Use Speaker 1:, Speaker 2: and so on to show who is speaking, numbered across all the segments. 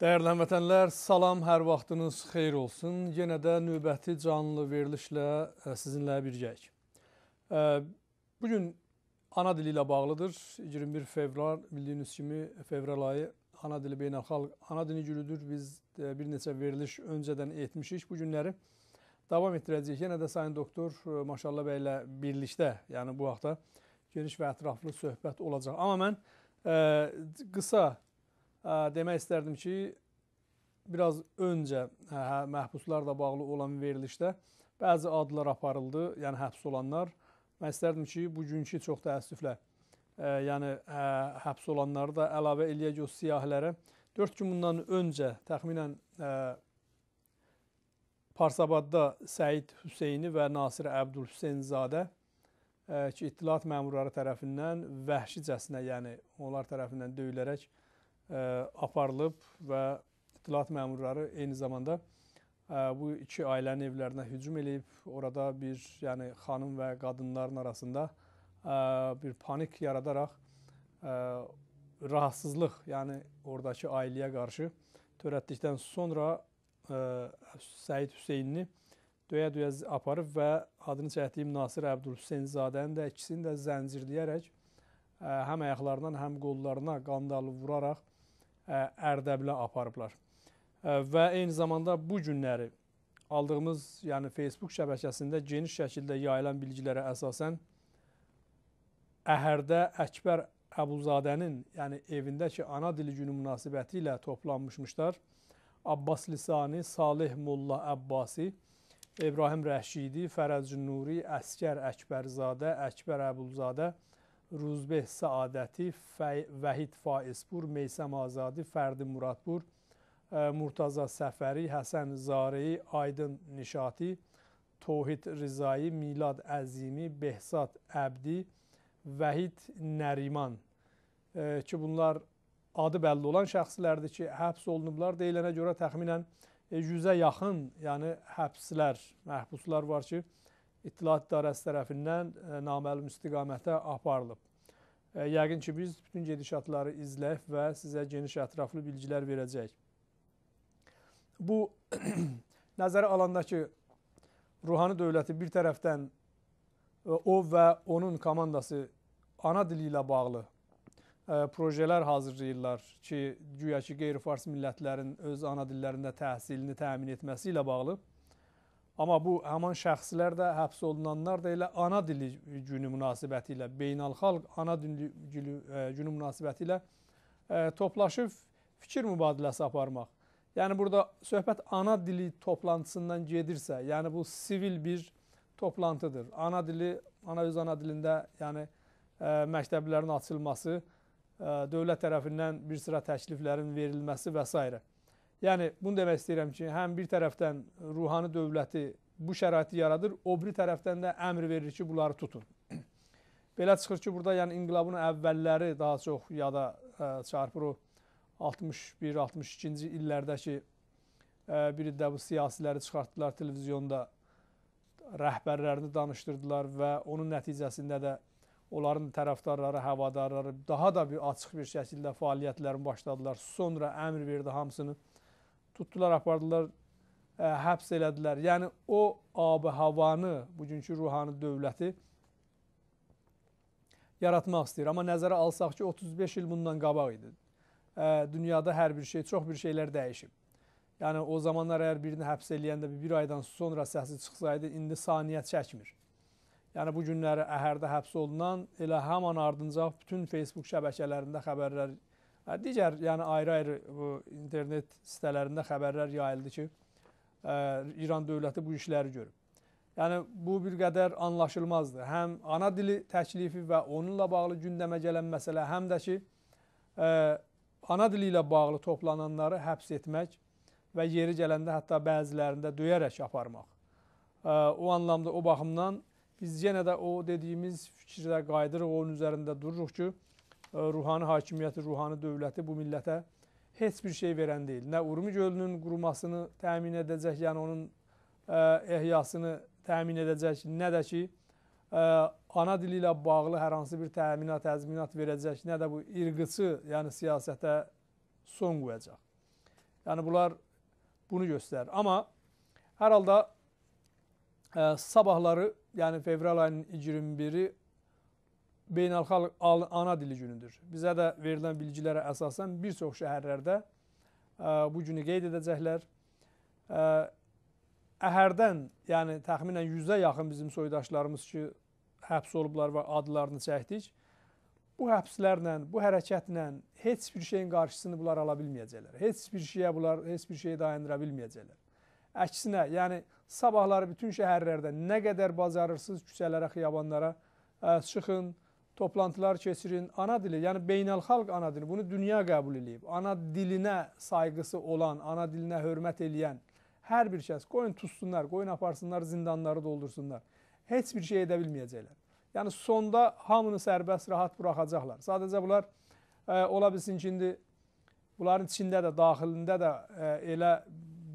Speaker 1: Dəyərli həmvətənlər, salam, hər vaxtınız xeyir olsun. Yenə də növbəti canlı verilişlə sizinlə birgəyik. Bugün ana dili ilə bağlıdır. 21 fevral, bildiyiniz kimi fevral ayı ana dili beynəlxalq ana dili günüdür. Biz bir neçə veriliş öncədən etmişik. Bu günləri davam etdirəcəyik. Yenə də Sayın Doktor Maşallah bəy ilə birlikdə, yəni bu haqda geniş və ətraflı söhbət olacaq. Amma mən qısa demək istərdim ki, biraz öncə məhbuslarla bağlı olan verilişdə bəzi adlar aparıldı, yəni həbs olanlar. Mən istərdim ki, bugünkü çox təəssüflə, yəni həbs olanları da əlavə eləyək o siyahilərə. 4 gün bundan öncə təxminən Parsabadda Səid Hüseyni və Nasir Əbdülhüseynzadə ki, İttilaat məmurları tərəfindən vəhşicəsinə, yəni onlar tərəfindən döyülərək aparılıb və İttilaat məmurları eyni zamanda bu iki ailənin evlərinə hücum edib. Orada bir xanım və qadınların arasında bir panik yaradaraq rahatsızlıq, yəni oradakı ailəyə qarşı törətdikdən sonra Səid Hüseynini döyə-döyə aparıb və adını çəkdiyim Nasir Əbdülhüseynzadənin də ikisini də zəncirləyərək həm ayaqlarından, həm qollarına qandalı vuraraq Ərdəbilə aparıblar. Və eyni zamanda bu günləri aldığımız Facebook şəbəkəsində geniş şəkildə yayılan bilgilərə əsasən Əhərdə Əkbər Əbuzadənin evində ki, ana dili günü münasibəti ilə toplanmışlar. Abbas Lisani, Salih Molla Əbbasi, İbrahim Rəşidi, Fərəz Nuri, Əskər Əkbərzadə, Əkbər Əbuzadə, Ruzbeh Saadəti, Vəhid Faizpur, Meysəm Azadi, Fərdi Muradpur, Murtaza Səfəri, Həsən Zareyi, Aydın Nişati, Tohid Rizai, Milad Əzimi, Behzad Əbdi, Vəhid Nəriman ki, bunlar adı bəlli olan şəxslərdir ki, həbs olunublar. Deyilənə görə təxminən 100-ə yaxın həbslər, məhbuslar var ki, İttilaat İdarəsi tərəfindən naməlum istiqamətə aparılıb. Yəqin ki, biz bütün gedişatları izləyib və sizə geniş ətraflı bilgilər verəcəyik. Bu, nəzərə alanda ki, ruhani dövləti bir tərəfdən o və onun komandası ana dili ilə bağlı projelər hazırlayırlar ki, güya ki, qeyri-fars millətlərin öz ana dillərində təhsilini təmin etməsi ilə bağlı. Amma bu, həman şəxslər də, həbs olunanlar da elə ana dili günü münasibəti ilə, beynəlxalq ana dili günü münasibəti ilə toplaşıb fikir mübadiləsi aparmaq. Yəni, burada söhbət ana dili toplantısından gedirsə, yəni bu sivil bir toplantıdır. Ana dili, öz ana dilində məktəblərin açılması, dövlət tərəfindən bir sıra təkliflərin verilməsi və s. Yəni, bunu demək istəyirəm ki, həm bir tərəfdən ruhani dövləti bu şəraiti yaradır, o bir tərəfdən də əmr verir ki, bunları tutun. Belə çıxır ki, burada inqilabın əvvəlləri daha çox yada çarpır o 61-62-ci illərdəki bir də bu siyasiləri çıxartdılar televizyonda, rəhbərlərini danışdırdılar və onun nəticəsində də onların tərəfdarları, həvadarları daha da bir açıq bir şəkildə fəaliyyətlərini başladılar. Sonra əmr verdi hamısını. Tutdular, apardılar, həbs elədilər. Yəni, o ab-ı havanı, bugünkü ruhani dövləti yaratmaq istəyir. Amma nəzərə alsaq ki, 35 il bundan qabaq idi. Dünyada hər bir şey, çox bir şeylər dəyişib. Yəni, o zamanlar əgər birini həbs eləyəndə bir aydan sonra səsi çıxsaydı, indi saniyə çəkmir. Yəni, bu günləri Əhərdə həbs olunan, elə həman ardınca bütün Facebook şəbəkələrində xəbərlər, digər ayrı-ayrı internet sitələrində xəbərlər yayıldı ki, İran dövləti bu işləri görüb. Yəni, bu bir qədər anlaşılmazdır. Həm ana dili təklifi və onunla bağlı gündəmə gələn məsələ, həm də ki, ana dili ilə bağlı toplananları həbs etmək və yeri gələndə hətta bəzilərində döyərək aparmaq. O anlamda, o baxımdan biz yenə də o dediyimiz fikirdə qaydırıq, onun üzərində dururuq ki, ruhani hakimiyyəti, ruhani dövləti bu millətə heç bir şey verən deyil. Nə Urmi gölünün qurumasını təmin edəcək, yəni onun ehyasını təmin edəcək, nə də ki, ana dili ilə bağlı hər hansı bir təminat, təzminat verəcək, nə də bu irqıçı, yəni siyasətə son qoyacaq. Yəni bunlar bunu göstərir. Amma hər halda sabahları, yəni fevral ayının 21-i beynəlxalq ana dili günüdür. Bizə də verilən bilgilərə əsasən bir çox şəhərlərdə bu günü qeyd edəcəklər. Əhərdən, yəni təxminən 100-ə yaxın bizim soydaşlarımız ki, həbs olublar və adlarını çəkdik. Bu həbslərlə, bu hərəkətlə heç bir şeyin qarşısını bunlar ala bilməyəcəklər. Heç bir şeyi dayandıra bilməyəcəklər. Əksinə, yəni sabahları bütün şəhərlərdə nə qədər bacarırsınız küçələrə, xiyabanlara çıxın, toplantılar keçirin. Ana dili, yəni beynəlxalq ana dili, bunu dünya qəbul edib. Ana dilinə sayğısı olan, ana dilinə hörmət eləyən hər bir kəs qoyun tutsunlar, qoyun aparsınlar, zindanları doldursunlar. Heç bir şey edə bilməyəcəklər. Yəni sonda hamını sərbəst, rahat buraxacaqlar. Sadəcə bunlar ola bilsin ki, indi bunların içində də, daxilində də elə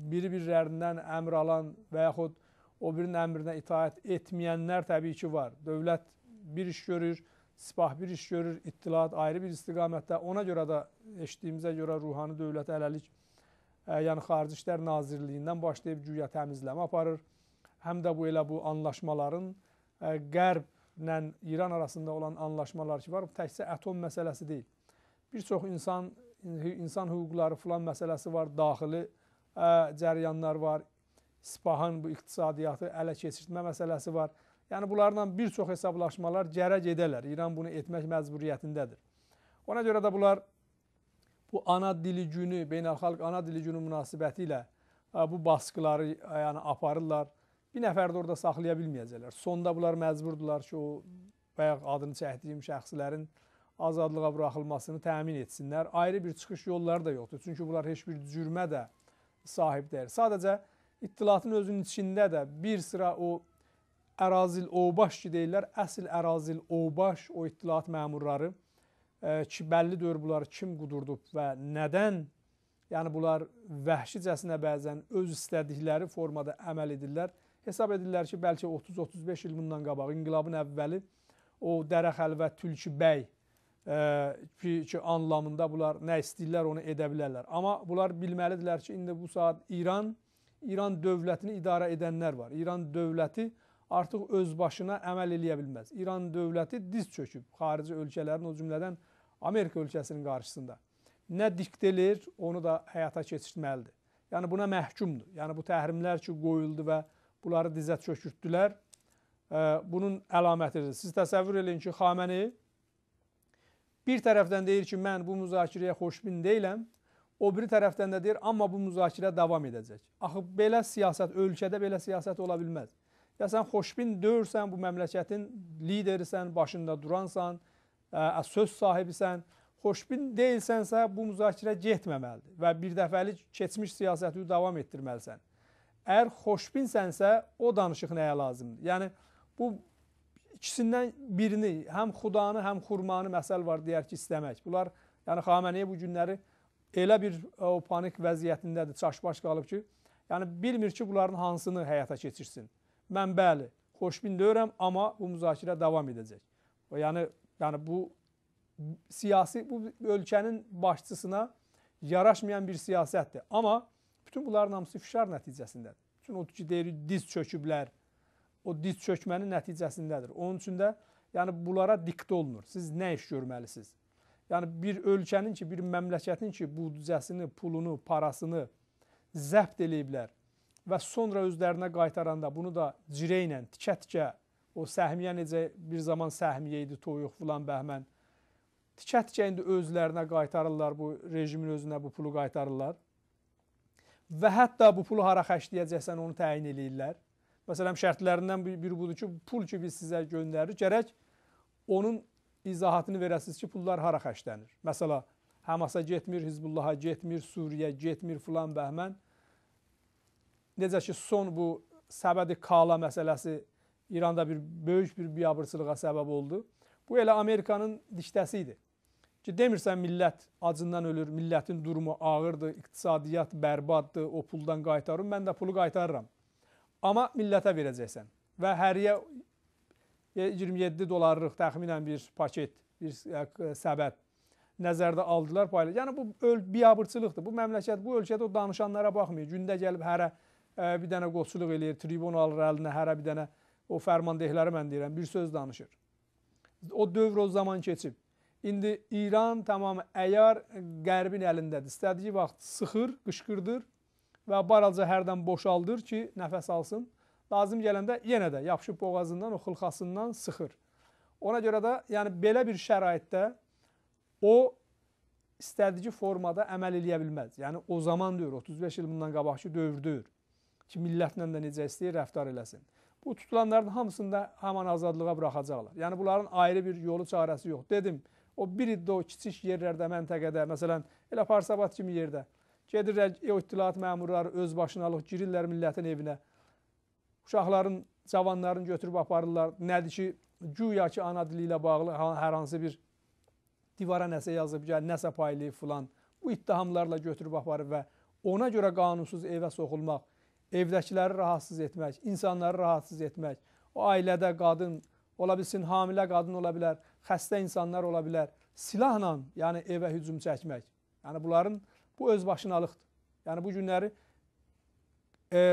Speaker 1: biri-birlərindən əmr alan və yaxud o birinin əmrinə itaət etməyənlər təbii ki var. Dövlət bir iş görür, sipah bir iş görür, ittilaat ayrı bir istiqamətdə. Ona görə də eşitdiyimizə görə ruhani dövlət hələlik, yəni Xarici İşlər Nazirliyindən başlayıb güya təmizləmə aparır. Həm də bu elə bu anlaşmaların Qərblə İran arasında olan anlaşmalar ki var, bu təkcə atom məsələsi deyil. Bir çox insan hüquqları filan məsələsi var, daxili cəryanlar var, sipahın bu iqtisadiyyatı ələ keçirtmə məsələsi var. Yəni bunlarla bir çox hesablaşmalar gərək edərlər. İran bunu etmək məcburiyyətindədir. Ona görə də bunlar bu ana dili günü, beynəlxalq ana dili günü münasibəti ilə bu baskıları yəni aparırlar. Bir nəfər də orada saxlaya bilməyəcəklər. Sonda bunlar məcburdurlar ki, o bayaq adını çəkdiyim şəxslərin azadlığa buraxılmasını təmin etsinlər. Ayrı bir çıxış yolları da yoxdur. Çünki bunlar heç bir cürmə də sahib deyil. Sadəcə ittilatın özünün içində də bir sıra o ərazil obaş ki deyirlər, əsl ərazil obaş o ittilat məmurları ki, bəllidir bunlar kim qudurdub və nədən, yəni bunlar vəhşicəsinə bəzən öz istədikləri formada əməl edirlər. Hesab edirlər ki, bəlkə 30-35 il bundan qabaq, inqilabın əvvəli o Dərə Xəlvət Tülkü bəy ki, anlamında bunlar nə istəyirlər onu edə bilərlər. Amma bunlar bilməlidirlər ki, indi bu saat İran dövlətini idarə edənlər var. İran dövləti artıq öz başına əməl eləyə bilməz. İran dövləti diz çöküb xarici ölkələrin, o cümlədən Amerika ölkəsinin qarşısında. Nə diktəlir, onu da həyata keçirtməlidir. Yəni buna məhkumdur. Yəni bu təhrimlər ki, qoyuldu və bunları dizə çökürtdülər, bunun əlamətidir. Siz təsəvvür edin ki, Xamenei bir tərəfdən deyir ki, mən bu müzakirəyə xoşbin deyiləm, o biri tərəfdən də deyir, amma bu müzakirə davam edəcək. Axı, belə siyasət, ölkədə belə siyasət ola bilməz. Ya sən xoşbin deyirsən, bu məmləkətin liderisən, başında duransan, söz sahibisən, xoşbin deyilsənsə, bu müzakirə getməməlidir və bir dəfəlik keçmiş siyasəti davam etdirməlisən. Əgər xoşbinsənsə, o danışıq nəyə lazımdır? Yəni, bu ikisindən birini, həm xudanı, həm xurmanı məsəl var, deyər ki, istəmək. Bunlar, yəni Xamenei bu günləri elə bir panik vəziyyətindədir, çaşbaş qalıb ki, yəni bilmir ki, bunların hansını həyata keçirsin. Mən bəli, xoşbin deyirəm, amma bu müzakirə davam edəcək. Yəni bu siyasi, bu ölkənin başçısına yaraşmayan bir siyasətdir. Amma bütün bunların hamısı fişar nəticəsindədir. Bütün o ki, deyir, diz çöküblər, o diz çökmənin nəticəsindədir. Onun üçün də yəni bunlara diktə olunur. Siz nə iş görməlisiniz? Yəni bir ölkənin ki, bir məmləkətin ki, büdcəsini, pulunu, parasını zəbt eləyiblər və sonra özlərinə qaytaranda bunu da cirə ilə, tikə-tikə, o səhmiyə necə bir zaman səhmiyə idi, toyuq filan bəhmən, tikə-tikə indi özlərinə qaytarırlar, bu rejimin özünə bu pulu qaytarırlar. Və hətta bu pulu hara xərcləyəcəksən onu təyin eləyirlər. Məsələn, şərtlərindən biri budur ki, pul ki biz sizə göndərir, gərək onun izahatını verəsiniz ki, pullar hara xərclənir. Məsələn, Həmasa getmir, Hizbullaha getmir, Suriyə getmir filan bəhmən. Necə ki, son bu Səbəd-i Kala məsələsi İranda böyük bir biabırçılığa səbəb oldu. Bu elə Amerikanın diktəsi idi. Ki, demirsən millət acından ölür, millətin durumu ağırdır, iqtisadiyyat bərbaddır, o puldan qaytarım, mən də pulu qaytarıram. Amma millətə verəcəksən və həriyə 27 dolarlıq təxminən bir paket, bir səbət nəzərdə aldılar, payladılar. Yəni bu biabırçılıqdır. Bu məmləkət, bu ölkədə o danışanlara baxmıyor. Gündə gəlib hərə bir dənə qoçuluq eləyir, tribun alır əlinə, hərə bir dənə o fərmandehləri mən deyirəm, bir söz danışır. O dövr o zaman keçib. İndi İran tamam əyar qərbin əlindədir. İstədiyi vaxt sıxır, qışqırdır və baraca hərdən boşaldır ki, nəfəs alsın. Lazım gələndə yenə də yapışıb boğazından, o xılxasından sıxır. Ona görə də yəni belə bir şəraitdə o istədiyi formada əməl eləyə bilməz. Yəni o zaman deyir, 35 il bundan qabaqki dövrdür ki, millətlə də necə istəyir rəftar eləsin. Bu tutulanların hamısını da həman azadlığa buraxacaqlar. Yəni bunların ayrı bir yolu çarəsi yox. Dedim, o bir iddə o kiçik yerlərdə, məntəqədə, məsələn, elə Parsabat kimi yerdə gedirlər, o ittilaat məmurları öz başınalıq girirlər millətin evinə. Uşaqların, cavanların götürüb aparırlar. Nədir ki, güya ki, ana dili ilə bağlı hər hansı bir divara nəsə yazıb, nəsə paylayıb filan. Bu ittihamlarla götürüb aparıb və ona görə qanunsuz evə soxulmaq, evdəkiləri rahatsız etmək, insanları rahatsız etmək, o ailədə qadın ola bilsin, hamilə qadın ola bilər, xəstə insanlar ola bilər, silahla yəni evə hücum çəkmək. Yəni bunların, bu öz başınalıqdır. Yəni bu günləri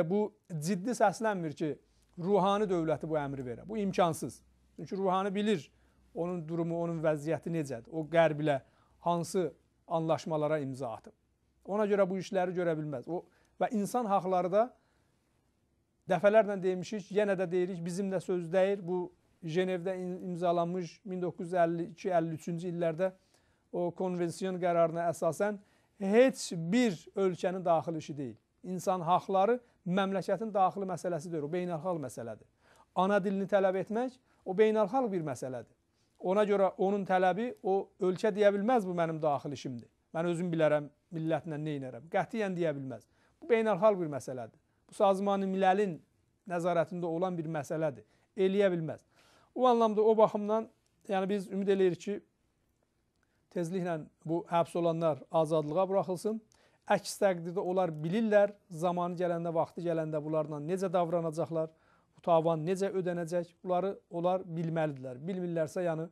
Speaker 1: bu ciddi səslənmir ki, ruhani dövləti bu əmri verə. Bu imkansız. Çünki ruhani bilir onun durumu, onun vəziyyəti necədir, o qərb ilə hansı anlaşmalara imza atıb. Ona görə bu işləri görə bilməz. Və insan haqları da dəfələrlə demişik, yenə də deyirik, bizim də söz deyir. Bu Cenevdə imzalanmış 1952-53-cü illərdə o konvensiyon qərarına əsasən heç bir ölkənin daxili işi deyil. İnsan haqları məmləkətin daxili məsələsi deyil, o beynəlxalq məsələdir. Ana dilini tələb etmək, o beynəlxalq bir məsələdir. Ona görə onun tələbi, o ölkə deyə bilməz, bu mənim daxil işimdir. Mən özüm bilərəm, millətlə nə inərəm. Qətiyyən deyə bilməz. Bu beynəlxalq bir məsələdir. Bu Sazman-ı Miləlin nəzarətində olan bir məsələdir. Eləyə bilməz. O anlamda, o baxımdan, yəni biz ümid edirik ki, tezliklə bu həbs olanlar azadlığa buraxılsın. Əks təqdirdə onlar bilirlər, zamanı gələndə, vaxtı gələndə bunlarla necə davranacaqlar, bu tavan necə ödənəcək, bunları onlar bilməlidirlər. Bilmirlərsə, yəni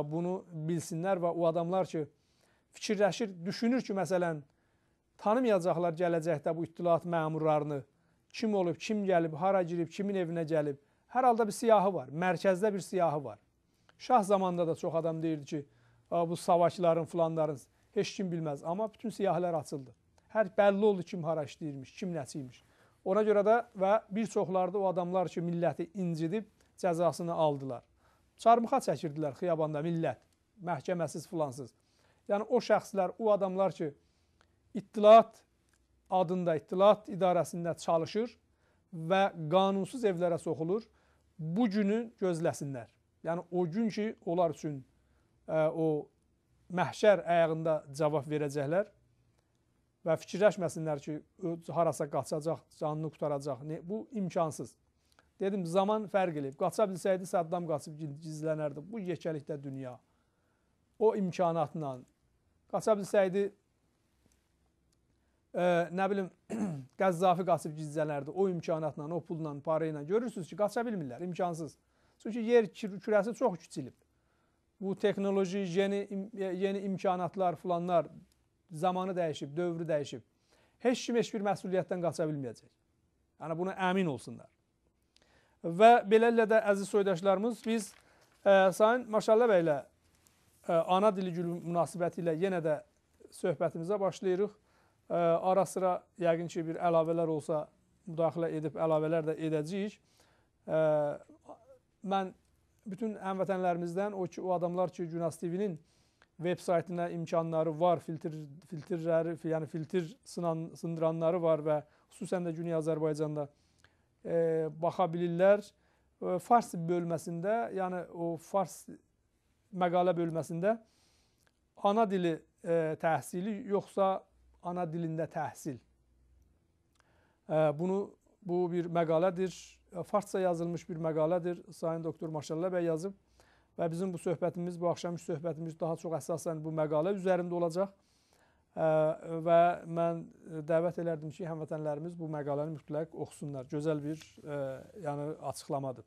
Speaker 1: bunu bilsinlər və o adamlar ki, fikirləşir, düşünür ki, məsələn, tanımayacaqlar gələcəkdə bu ittilaat məmurlarını, kim olub, kim gəlib, hara girib, kimin evinə gəlib. Hər halda bir siyahı var, mərkəzdə bir siyahı var. Şah zamanında da çox adam deyirdi ki, bu savaşların, filanların heç kim bilməz. Amma bütün siyahılar açıldı. Hər bəlli oldu kim hara işləyirmiş, kim nəçiymiş. Ona görə də və bir çoxları da o adamlar ki, milləti incidib cəzasını aldılar. Çarmıxa çəkirdilər xiyabanda millət, məhkəməsiz filansız. Yəni o şəxslər, o adamlar ki, ittilaat adında, ittilaat idarəsində çalışır və qanunsuz evlərə soxulur, bu günü gözləsinlər. Yəni o gün ki, onlar üçün o məhşər əyağında cavab verəcəklər və fikirləşməsinlər ki, harasa qaçacaq, canını qutaracaq. Bu imkansız. Dedim, zaman fərq eləyib. Qaça bilsəydi, Saddam qaçıb gizlənərdi. Bu yekəlikdə dünya. O imkanatla. Qaça bilsəydi, nə bilim, Qəzzafi qaçıb gizlənərdi. O imkanatla, o pulla, parayla. Görürsünüz ki, qaça bilmirlər. İmkansız. Çünki yer kürəsi çox kiçilib. Bu texnoloji, yeni imkanatlar, filanlar zamanı dəyişib, dövrü dəyişib. Heç kim heç bir məsuliyyətdən qaça bilməyəcək. Yəni, buna əmin olsunlar. Və belələ də əziz soydaşlarımız, biz Sayın Maşallah bəylə ana dili günü münasibəti ilə yenə də söhbətimizə başlayırıq. Ara sıra yəqin ki, bir əlavələr olsa müdaxilə edib əlavələr də edəcəyik. Mən bütün həmvətənlərimizdən, o adamlar ki, Günas TV-nin web saytına imkanları var, filtrləri, yəni filtr sındıranları var və xüsusən də Güney Azərbaycanda baxa bilirlər. Fars bölməsində, yəni o Fars məqalə bölməsində ana dili təhsili yoxsa ana dilində təhsil. Bu bir məqalədir. Farsça yazılmış bir məqalədir. Sayın Doktor Maşallah bəy yazıb və bizim bu söhbətimiz, bu axşamki söhbətimiz daha çox əsasən bu məqalə üzərində olacaq və mən dəvət elərdim ki, həmvətənlərimiz bu məqaləni mütləq oxusunlar. Gözəl bir açıqlamadır.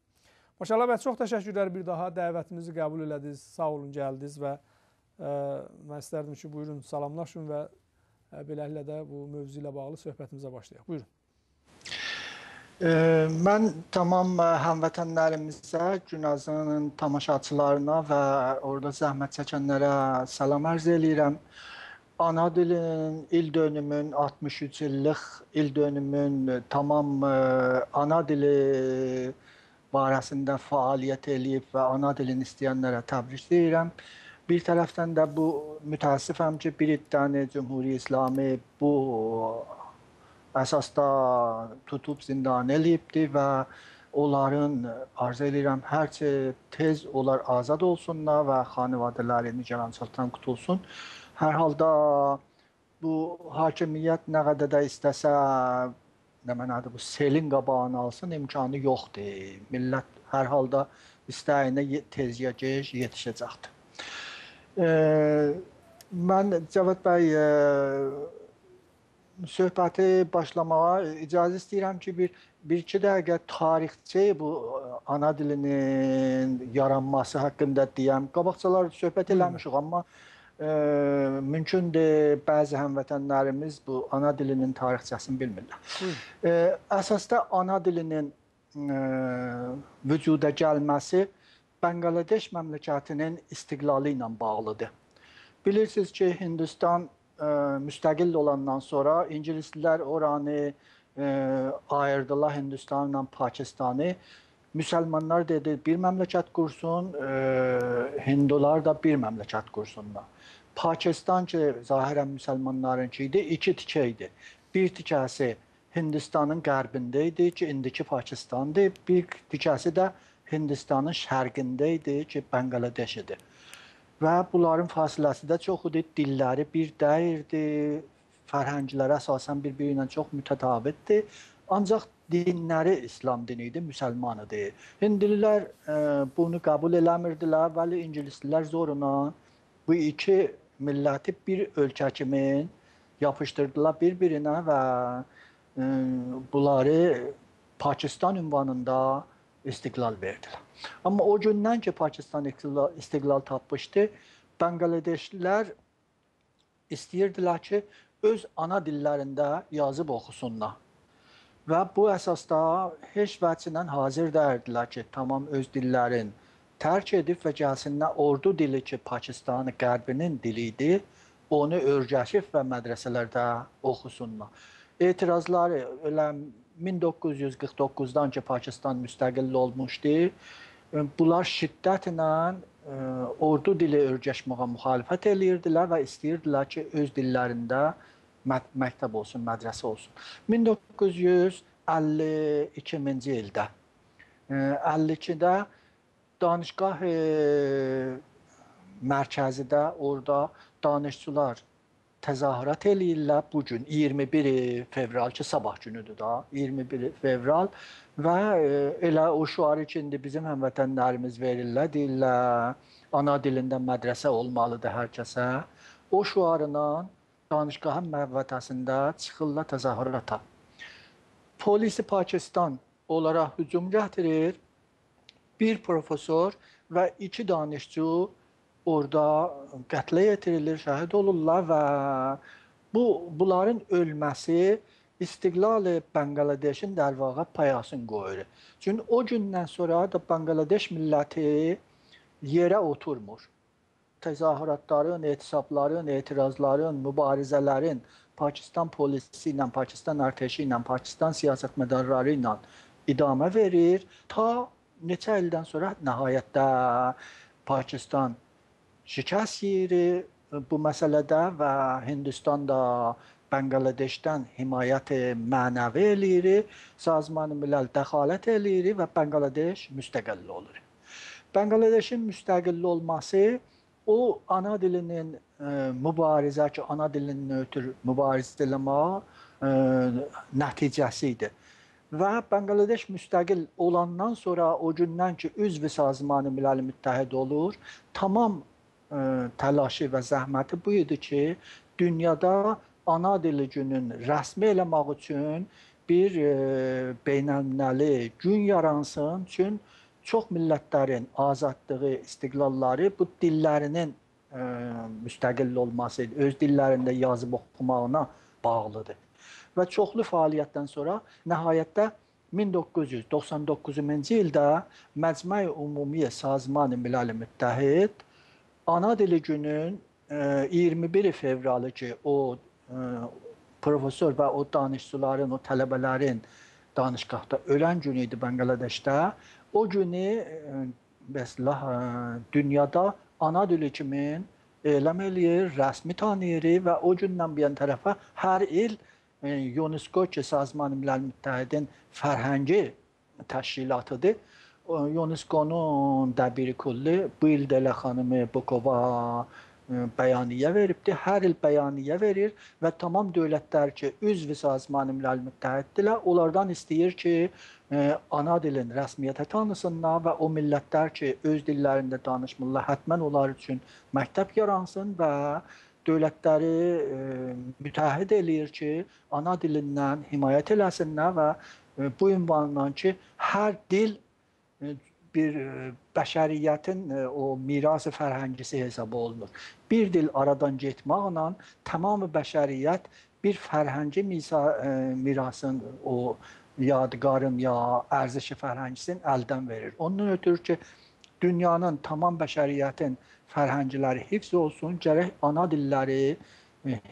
Speaker 1: Maşallah bəy, çox təşəkkürlər bir daha dəvətimizi qəbul elədiniz, sağ olun, gəldiniz və Mən istərdim ki, buyurun salamlaşın və beləliklə də bu mövzu ilə bağlı söhbətimizə başlayaq. Buyurun.
Speaker 2: Mən tamam həmvətənlərimizə, Günazın tamaşaçılarına və orada zəhmət çəkənlərə salam ərz eləyirəm. Ana dilinin il dönümün, 63 illik il dönümün tamam ana dili barəsində fəaliyyət eləyib və ana dilini istəyənlərə təbrik edirəm. Bir tərəfdən də bu mütəəssifəm ki, bir iddianı Cümhuri İslami bu əsasda tutub zindan eləyibdir və onların arzu edirəm hərçə tez onlar azad olsunlar və xanivadələri nigarançılıqdan qutulsun. Hər halda bu hakimiyyət nə qədər də istəsə bu selin qabağını alsın, imkanı yoxdur. Millət hər halda istəyinə tez ya gec yetişəcəkdir. Mən Cavad bəy söhbəti başlamağa icazə istəyirəm ki, bir-iki dəqiqə tarixçi bu ana dilinin yaranması haqqında deyəm. Qabaqcalar söhbət eləmişik, amma mümkündür bəzi həmvətənlərimiz bu ana dilinin tarixçəsini bilmirlər. Əsasda ana dilinin vücuda gəlməsi Bangladeş məmləkətinin istiqlalı ilə bağlıdır. Bilirsiniz ki, Hindistan müstəqil olandan sonra İngilislər oranı ayırdılar Hindistanla Pakistanı. Müsəlmanlar dedi bir məmləkət qursun, Hindular da bir məmləkət qursunlar. Pakistan ki, zahirən müsəlmanlarınki idi, iki tikə idi. Bir tikəsi Hindistanın qərbində idi ki, indiki Pakistandır. Bir tikəsi də Hindistanın şərqində idi ki, Bangladeş idi. Və bunların fasiləsi də çox idi, dilləri bir deyirdi, fərhəngləri əsasən bir-biri ilə çox mütətabitdir. Ancaq dinləri İslam dini idi, müsəlman idi. Hindlilər bunu qəbul eləmirdilər, bəli İngilislər zorla bu iki milləti bir ölkə kimi yapışdırdılar bir-birinə və bunları Pakistan ünvanında istiqlal verdilər. Amma o gündən ki, Pakistan istiqlal tapmışdı, Bangladeşlilər istəyirdilər ki, öz ana dillərində yazıb oxusunlar. Və bu əsasda heç vəcindən hazır dəyirdilər ki, tamam öz dillərin tərk edib və gəlsinlər ordu dili ki, Pakistanın qərbinin dilidir, onu öyrəşib və mədrəsələrdə oxusunlar. Etirazları elə 1949-dan ki, Pakistan müstəqil olmuşdu, bunlar şiddətlə ordu dili öyrəşməyə müxalifət eləyirdilər və istəyirdilər ki, öz dillərində məktəb olsun, mədrəsə olsun. 1952-ci ildə, 52-də danışqah mərkəzidə orada danışçılar təzahürat eləyirlər bugün 21 fevral ki, sabah günüdür da, 21 fevral və elə o şüarı ki, indi bizim həmvətənlərimiz verirlər, deyirlər, ana dilində mədrəsə olmalıdır hər kəsə. O şüarla danışqahın məvvətəsində çıxırlar təzahürata. Polisi Pakistan onlara hücum gətirir, bir profesor və iki danışçı orada qətlə yetirilir, şəhid olurlar və bunların ölməsi İstiqlal Bangladeşin dərvağa payasını qoyur. Çünki o gündən sonra da Bangladeş milləti yerə oturmur. Təzahüratların, etisabların, etirazların, mübarizələrin Pakistan polisi ilə, Pakistan ərtəşi ilə, Pakistan siyasətmədarları ilə idamə verir. Ta neçə ildən sonra nəhayətdə Pakistan şikəst yeri bu məsələdə və Hindistan da Bangladeşdən himayət mənəvi eləyir, Sazman-ı Milal dəxalət eləyir və Bangladeş müstəqil olur. Bangladeşin müstəqil olması o ana dilinin mübarizə ki, ana dilinin ötürü mübarizə eləmə nəticəsi idi. Və Bangladeş müstəqil olandan sonra o gündən ki, üzv Sazman-ı Milal Müttəhid olur, tamam təlaşı və zəhməti bu idi ki, dünyada ana dili günün rəsmi eləmək üçün bir beynəlmiləli gün yaransın üçün çox millətlərin azadlığı, istiqlalları bu dillərinin müstəqil olması, öz dillərində yazıb oxumağına bağlıdır. Və çoxlu fəaliyyətdən sonra nəhayətdə 1999-cu ildə Məcmə-i Ümumiyyə Sazman-ı Milal-i Müttəhid ana dili günün 21 fevralı ki, o profesör və o danışçıların, o tələbələrin danışqahda ölən günü idi Bangladeşdə. O günü dünyada ana dili kimi elam eləyir, rəsmi tanıyır və o gündən bir yan tərəfə hər il UNESCO ki, Sazman-ı Milal Müttəhidin fərhəngi təşkilatıdır. UNESCO-nun dəbiri kulli bu il də xanımı Bukova bəyaniyyə veribdir. Hər il bəyaniyyə verir və tamam dövlətlər ki, üzv Sazman-ı Milal Müttəhiddirlər, onlardan istəyir ki, ana dilin rəsmiyyətə tanısınlar və o millətlər ki, öz dillərində danışmırlar, həttəmən onlar üçün məktəb yaransın və dövlətləri mütəhid eləyir ki, ana dilindən himayət eləsinlər və bu ünvanla ki, hər dil bir bəşəriyyətin o mirası fərhəngisi hesab olunur. Bir dil aradan getməklə tamamı bəşəriyyət bir fərhəngi mirasın, o yadigarın ya ərzişi fərhəngisini əldən verir. Ondan ötürü ki, dünyanın tamam bəşəriyyətin fərhəngiləri hifz olsun, gərək ana dilləri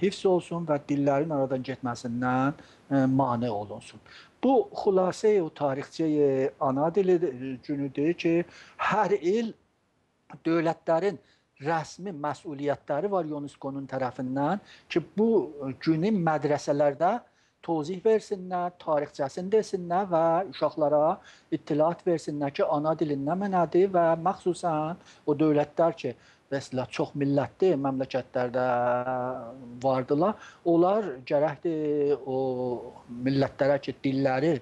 Speaker 2: hifz olsun və dillərin aradan getməsindən mane olunsun. Bu xülasə-i tarixçi ana dili günüdür ki, hər il dövlətlərin rəsmi məsuliyyətləri var UNESCO-nun tərəfindən ki, bu günü mədrəsələrdə tozih versinlər, tarixçəsini desinlər və uşaqlara ittilat versinlər ki, ana dilin nə mənədir və məxsusən o dövlətlər ki, mesela çox millətli məmləkətlərdə vardılar. Onlar gərəkdir o millətlərə ki, dilləri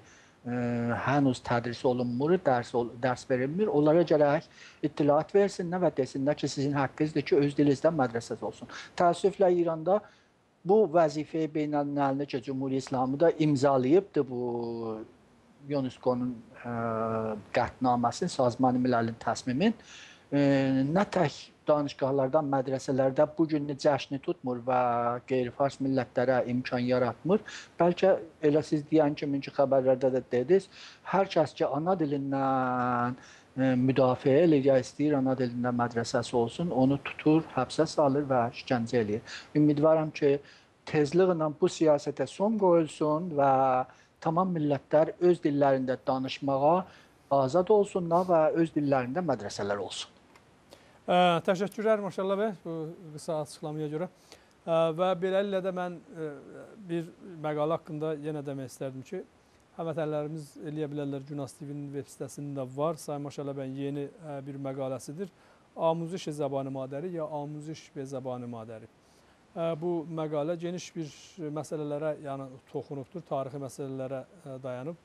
Speaker 2: hənuz tədris olunmur, dərs verilmir. Onlara gərək ittilat versinlər və desinlər ki, sizin haqqınızdır ki, öz dilinizdə mədrəsəz olsun. Təəssüflə İranda bu vəzifəyi beynəlmiləli ki, Cümhuriyyət İslamı da imzalayıbdır bu UNESCO-nun qətnaməsinin, Sazman-ı Milalin təsmimin. Nə tək danışqahlardan, mədrəsələrdə bu günü cəşni tutmur və qeyri-fars millətlərə imkan yaratmır. Bəlkə elə siz deyən kimi ki, xəbərlərdə də dediniz, hər kəs ki, ana dilindən müdafiə eləyir, ya istəyir ana dilində mədrəsəsi olsun, onu tutur, həbsə salır və işgəncə eləyir. Ümidvaram ki, tezliklə bu siyasətə son qoyulsun və tamam millətlər öz dillərində danışmağa azad olsunlar və öz dillərində mədrəsələr olsun.
Speaker 1: Təşəkkürlər Maşallah bəy bu qısa açıqlamaya görə. Və beləliklə də mən bir məqalə haqqında yenə demək istərdim ki, həmvətənlərimiz eləyə bilərlər, Günas TV-nin web sitəsində də var. Sayın Maşallah bəyin yeni bir məqaləsidir. Amuziş zəbanı madəri ya amuziş və zəbanı madəri. Bu məqalə geniş bir məsələlərə toxunubdur, tarixi məsələlərə dayanıb.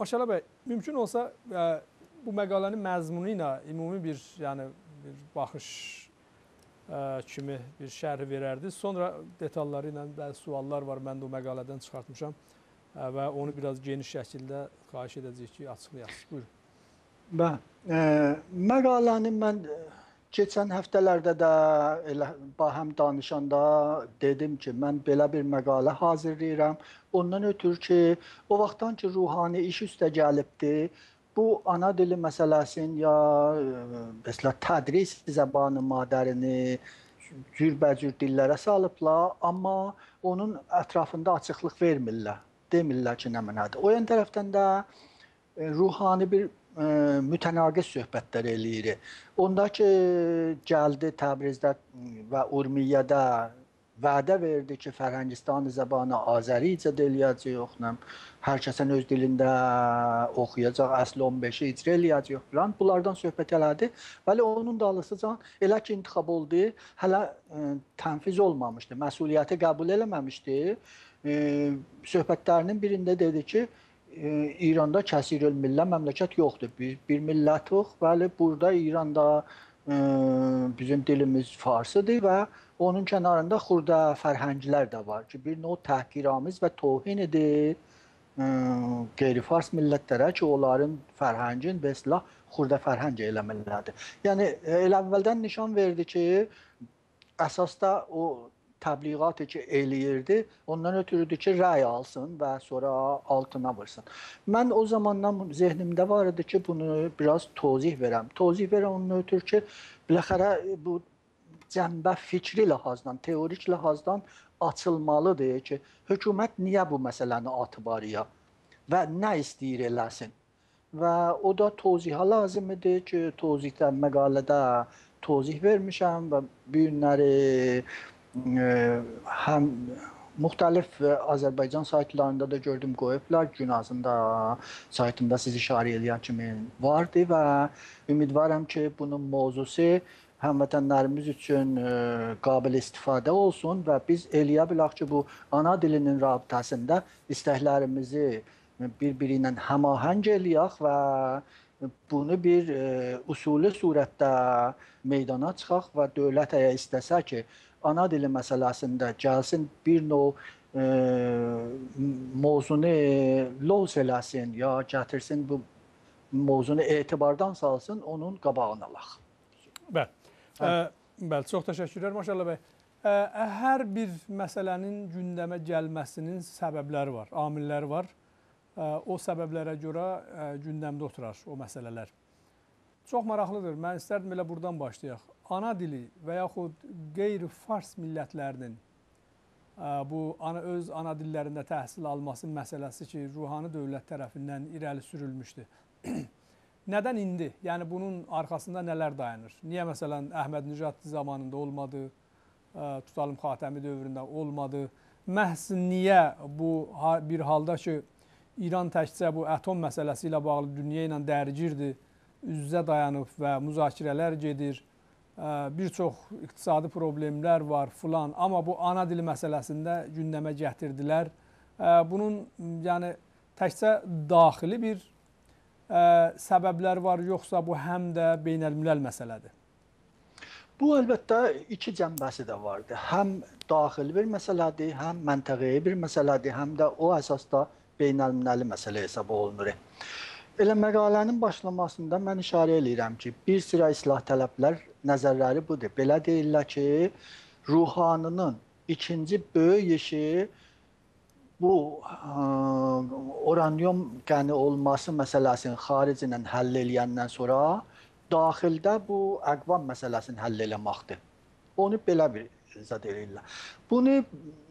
Speaker 1: Maşallah bəy, mümkün olsa bu məqalənin məzmunu ilə ümumi bir baxış kimi bir şərh verərdi. Sonra detalları ilə bəzi suallar var, mən də o məqalədən çıxartmışam və onu biraz geniş şəkildə xahiş edəcəyik ki, açıqlayasınız. Buyurun.
Speaker 2: Məqaləni mən keçən həftələrdə də elə həm danışanda dedim ki, mən belə bir məqalə hazırlayıram. Ondan ötürü ki, o vaxtdan ki, ruhani iş üstə gəlibdir, bu ana dili məsələsini ya mesela tədris zəbanı madərini cürbəcür dillərə salıblar, amma onun ətrafında açıqlıq vermirlər. Demirlər ki, nə mənədir. O yan tərəfdən də ruhani bir mütənaqis söhbətlər eləyir. Onda ki, gəldi Təbrizdə və Urmiyyədə vədə verdi ki, Fərhəngistan zəbanı Azəri icad eləyəcək, hər kəsən öz dilində oxuyacaq, əsli 15-i icra eləyəcək falan. Bunlardan söhbət elədi. Bəli, onun dalısıcan elə ki, intiqab oldu, hələ tənfiz olmamışdı, məsuliyyəti qəbul eləməmişdi. Söhbətlərinin birində dedi ki, İranda kəsirül millə məmləkət yoxdur. Biz bir millətik, bəli, burada İranda bizim dilimiz farsıdır və onun kənarında xurda fərhənglər də var ki, bir növ təhqiramiz və tohin edir qeyri-fars millətlərə ki, onların fərhəngin və silah xurda fərhəng eləməlilərdir. Yəni, elə əvvəldən nişan verdi ki, əsasda o təbliğatı ki, eləyirdi, ondan ötürüdür ki, rəy alsın və sonra altına vırsın. Mən o zamandan zehnimdə var idi ki, bunu biraz tozih verəm. Tozih verəm onun ötürü ki, biləxərə bu cəmbə fikri ləhazdan, teorik ləhazdan açılmalıdır ki, hökumət niyə bu məsələni atıbarıya və nə istəyir eləsin. Və o da tozihə lazım idi ki, tozihdə, məqalədə tozih vermişəm və bu günləri həm müxtəlif Azərbaycan saytlarında da gördüm, qoyublar. Gün azında saytımda siz işarə eləyən kimi vardı və ümidvaram ki, bunun mövzusu həmvətənlərimiz üçün qabil istifadə olsun və biz eləyə bilək ki, bu ana dilinin rabitəsində istəklərimizi bir-biri ilə həmahəng eləyək və bunu bir usulü surətdə meydana çıxaq və dövlət əgər istəsə ki, ana dili məsələsində gəlsin bir növ mövzunu lövz eləsin ya gətirsin bu mövzunu etibardan salsın, onun qabağını alaq.
Speaker 1: Bəli, çox təşəkkürlər Maşallah bəy. Hər bir məsələnin gündəmə gəlməsinin səbəbləri var, amilləri var. O səbəblərə görə gündəmdə oturar o məsələlər. Çox maraqlıdır. Mən istərdim elə buradan başlayaq. Ana dili və yaxud qeyri-fars millətlərinin bu öz ana dillərində təhsil alması məsələsi ki, ruhani dövlət tərəfindən irəli sürülmüşdü. Nədən indi? Yəni, bunun arxasında nələr dayanır? Niyə məsələn Əhməd Nijad zamanında olmadı, tutalım Xatəmi dövründə olmadı? Məhz niyə bu bir halda ki, İran təkcə bu atom məsələsi ilə bağlı dünya ilə dərgirdir, üz-üzə dayanıb və müzakirələr gedir, bir çox iqtisadi problemlər var filan, amma bu ana dili məsələsində gündəmə gətirdilər. Bunun yəni təkcə daxili bir səbəblər var, yoxsa bu həm də beynəlmiləl məsələdir?
Speaker 2: Bu əlbəttə iki cənbəsi də vardır. Həm daxili bir məsələdir, həm məntəqəyi bir məsələdir, həm də o əsasda beynəlmiləli məsələ hesab olunur. Elə məqalənin başlamasında mən işarə edirəm ki, bir sıra islah tələblər nəzərləri budur. Belə deyirlər ki, ruhanının ikinci böyük işi bu uranyum qəni olması məsələsinin xaricindən həll eləyəndən sonra daxildə bu əqvam məsələsini həll eləməkdir. Onu belə bir izah edirlər. Bunu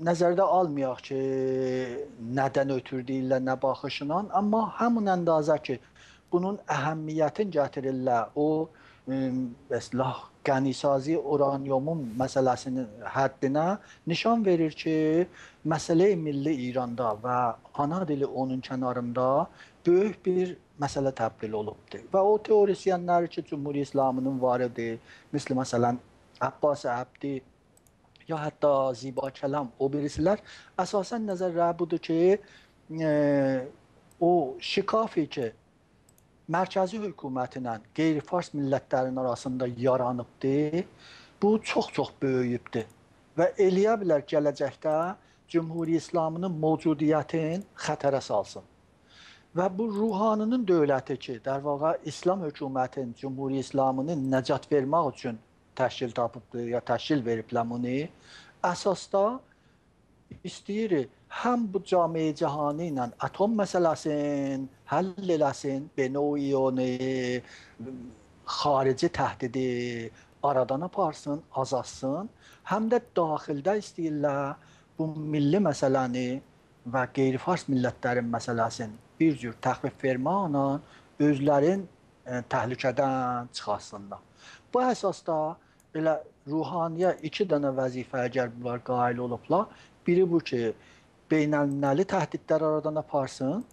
Speaker 2: nəzərdə almayaq ki, nədən ötürü deyirlər, nə baxışından, amma həmin əndazə ki, bunun əhəmiyyətini gətirirlər, o qənisazi uranyumun məsələsinin həddinə nişan verir ki, məsələ-i milli İranda və ana dili onun kənarında böyük bir məsələ təbdil olubdur. Və o teorisyenlər ki, Cumhur İslamının varıdır, misli məsələn Abbas Əbdi, ya hətta Ziba Kəlam, o birisilər əsasən nəzərləri budur ki, o şikafi ki, mərkəzi hökumətlə qeyri-fars millətlərin arasında yaranıbdır, bu çox-çox böyüyübdür və eləyə bilər gələcəkdə Cumhur İslamının mövcudiyyətini xətərə salsın. Və bu ruhanının dövləti ki, dərvaqa İslam hökumətinin Cumhur İslamını nəcat vermək üçün təşkil tapıbdır, ya təşkil veriblər bunu, əsasda istəyir həm bu camiə cahani ilə atom məsələsini həll eləsin, benovi onu xarici təhdidi aradan aparsın, azalsın, həm də daxildə istəyirlər bu milli məsələni və qeyri-fars millətlərin məsələsini bir cür təxfif verməklə özlərin təhlükədən çıxarsınlar. Bu əsasda elə ruhaniyə iki dənə vəzifə əgər bunlar qail olublar. Biri bu ki, beynəlmiləli təhdidlər aradan aparsın.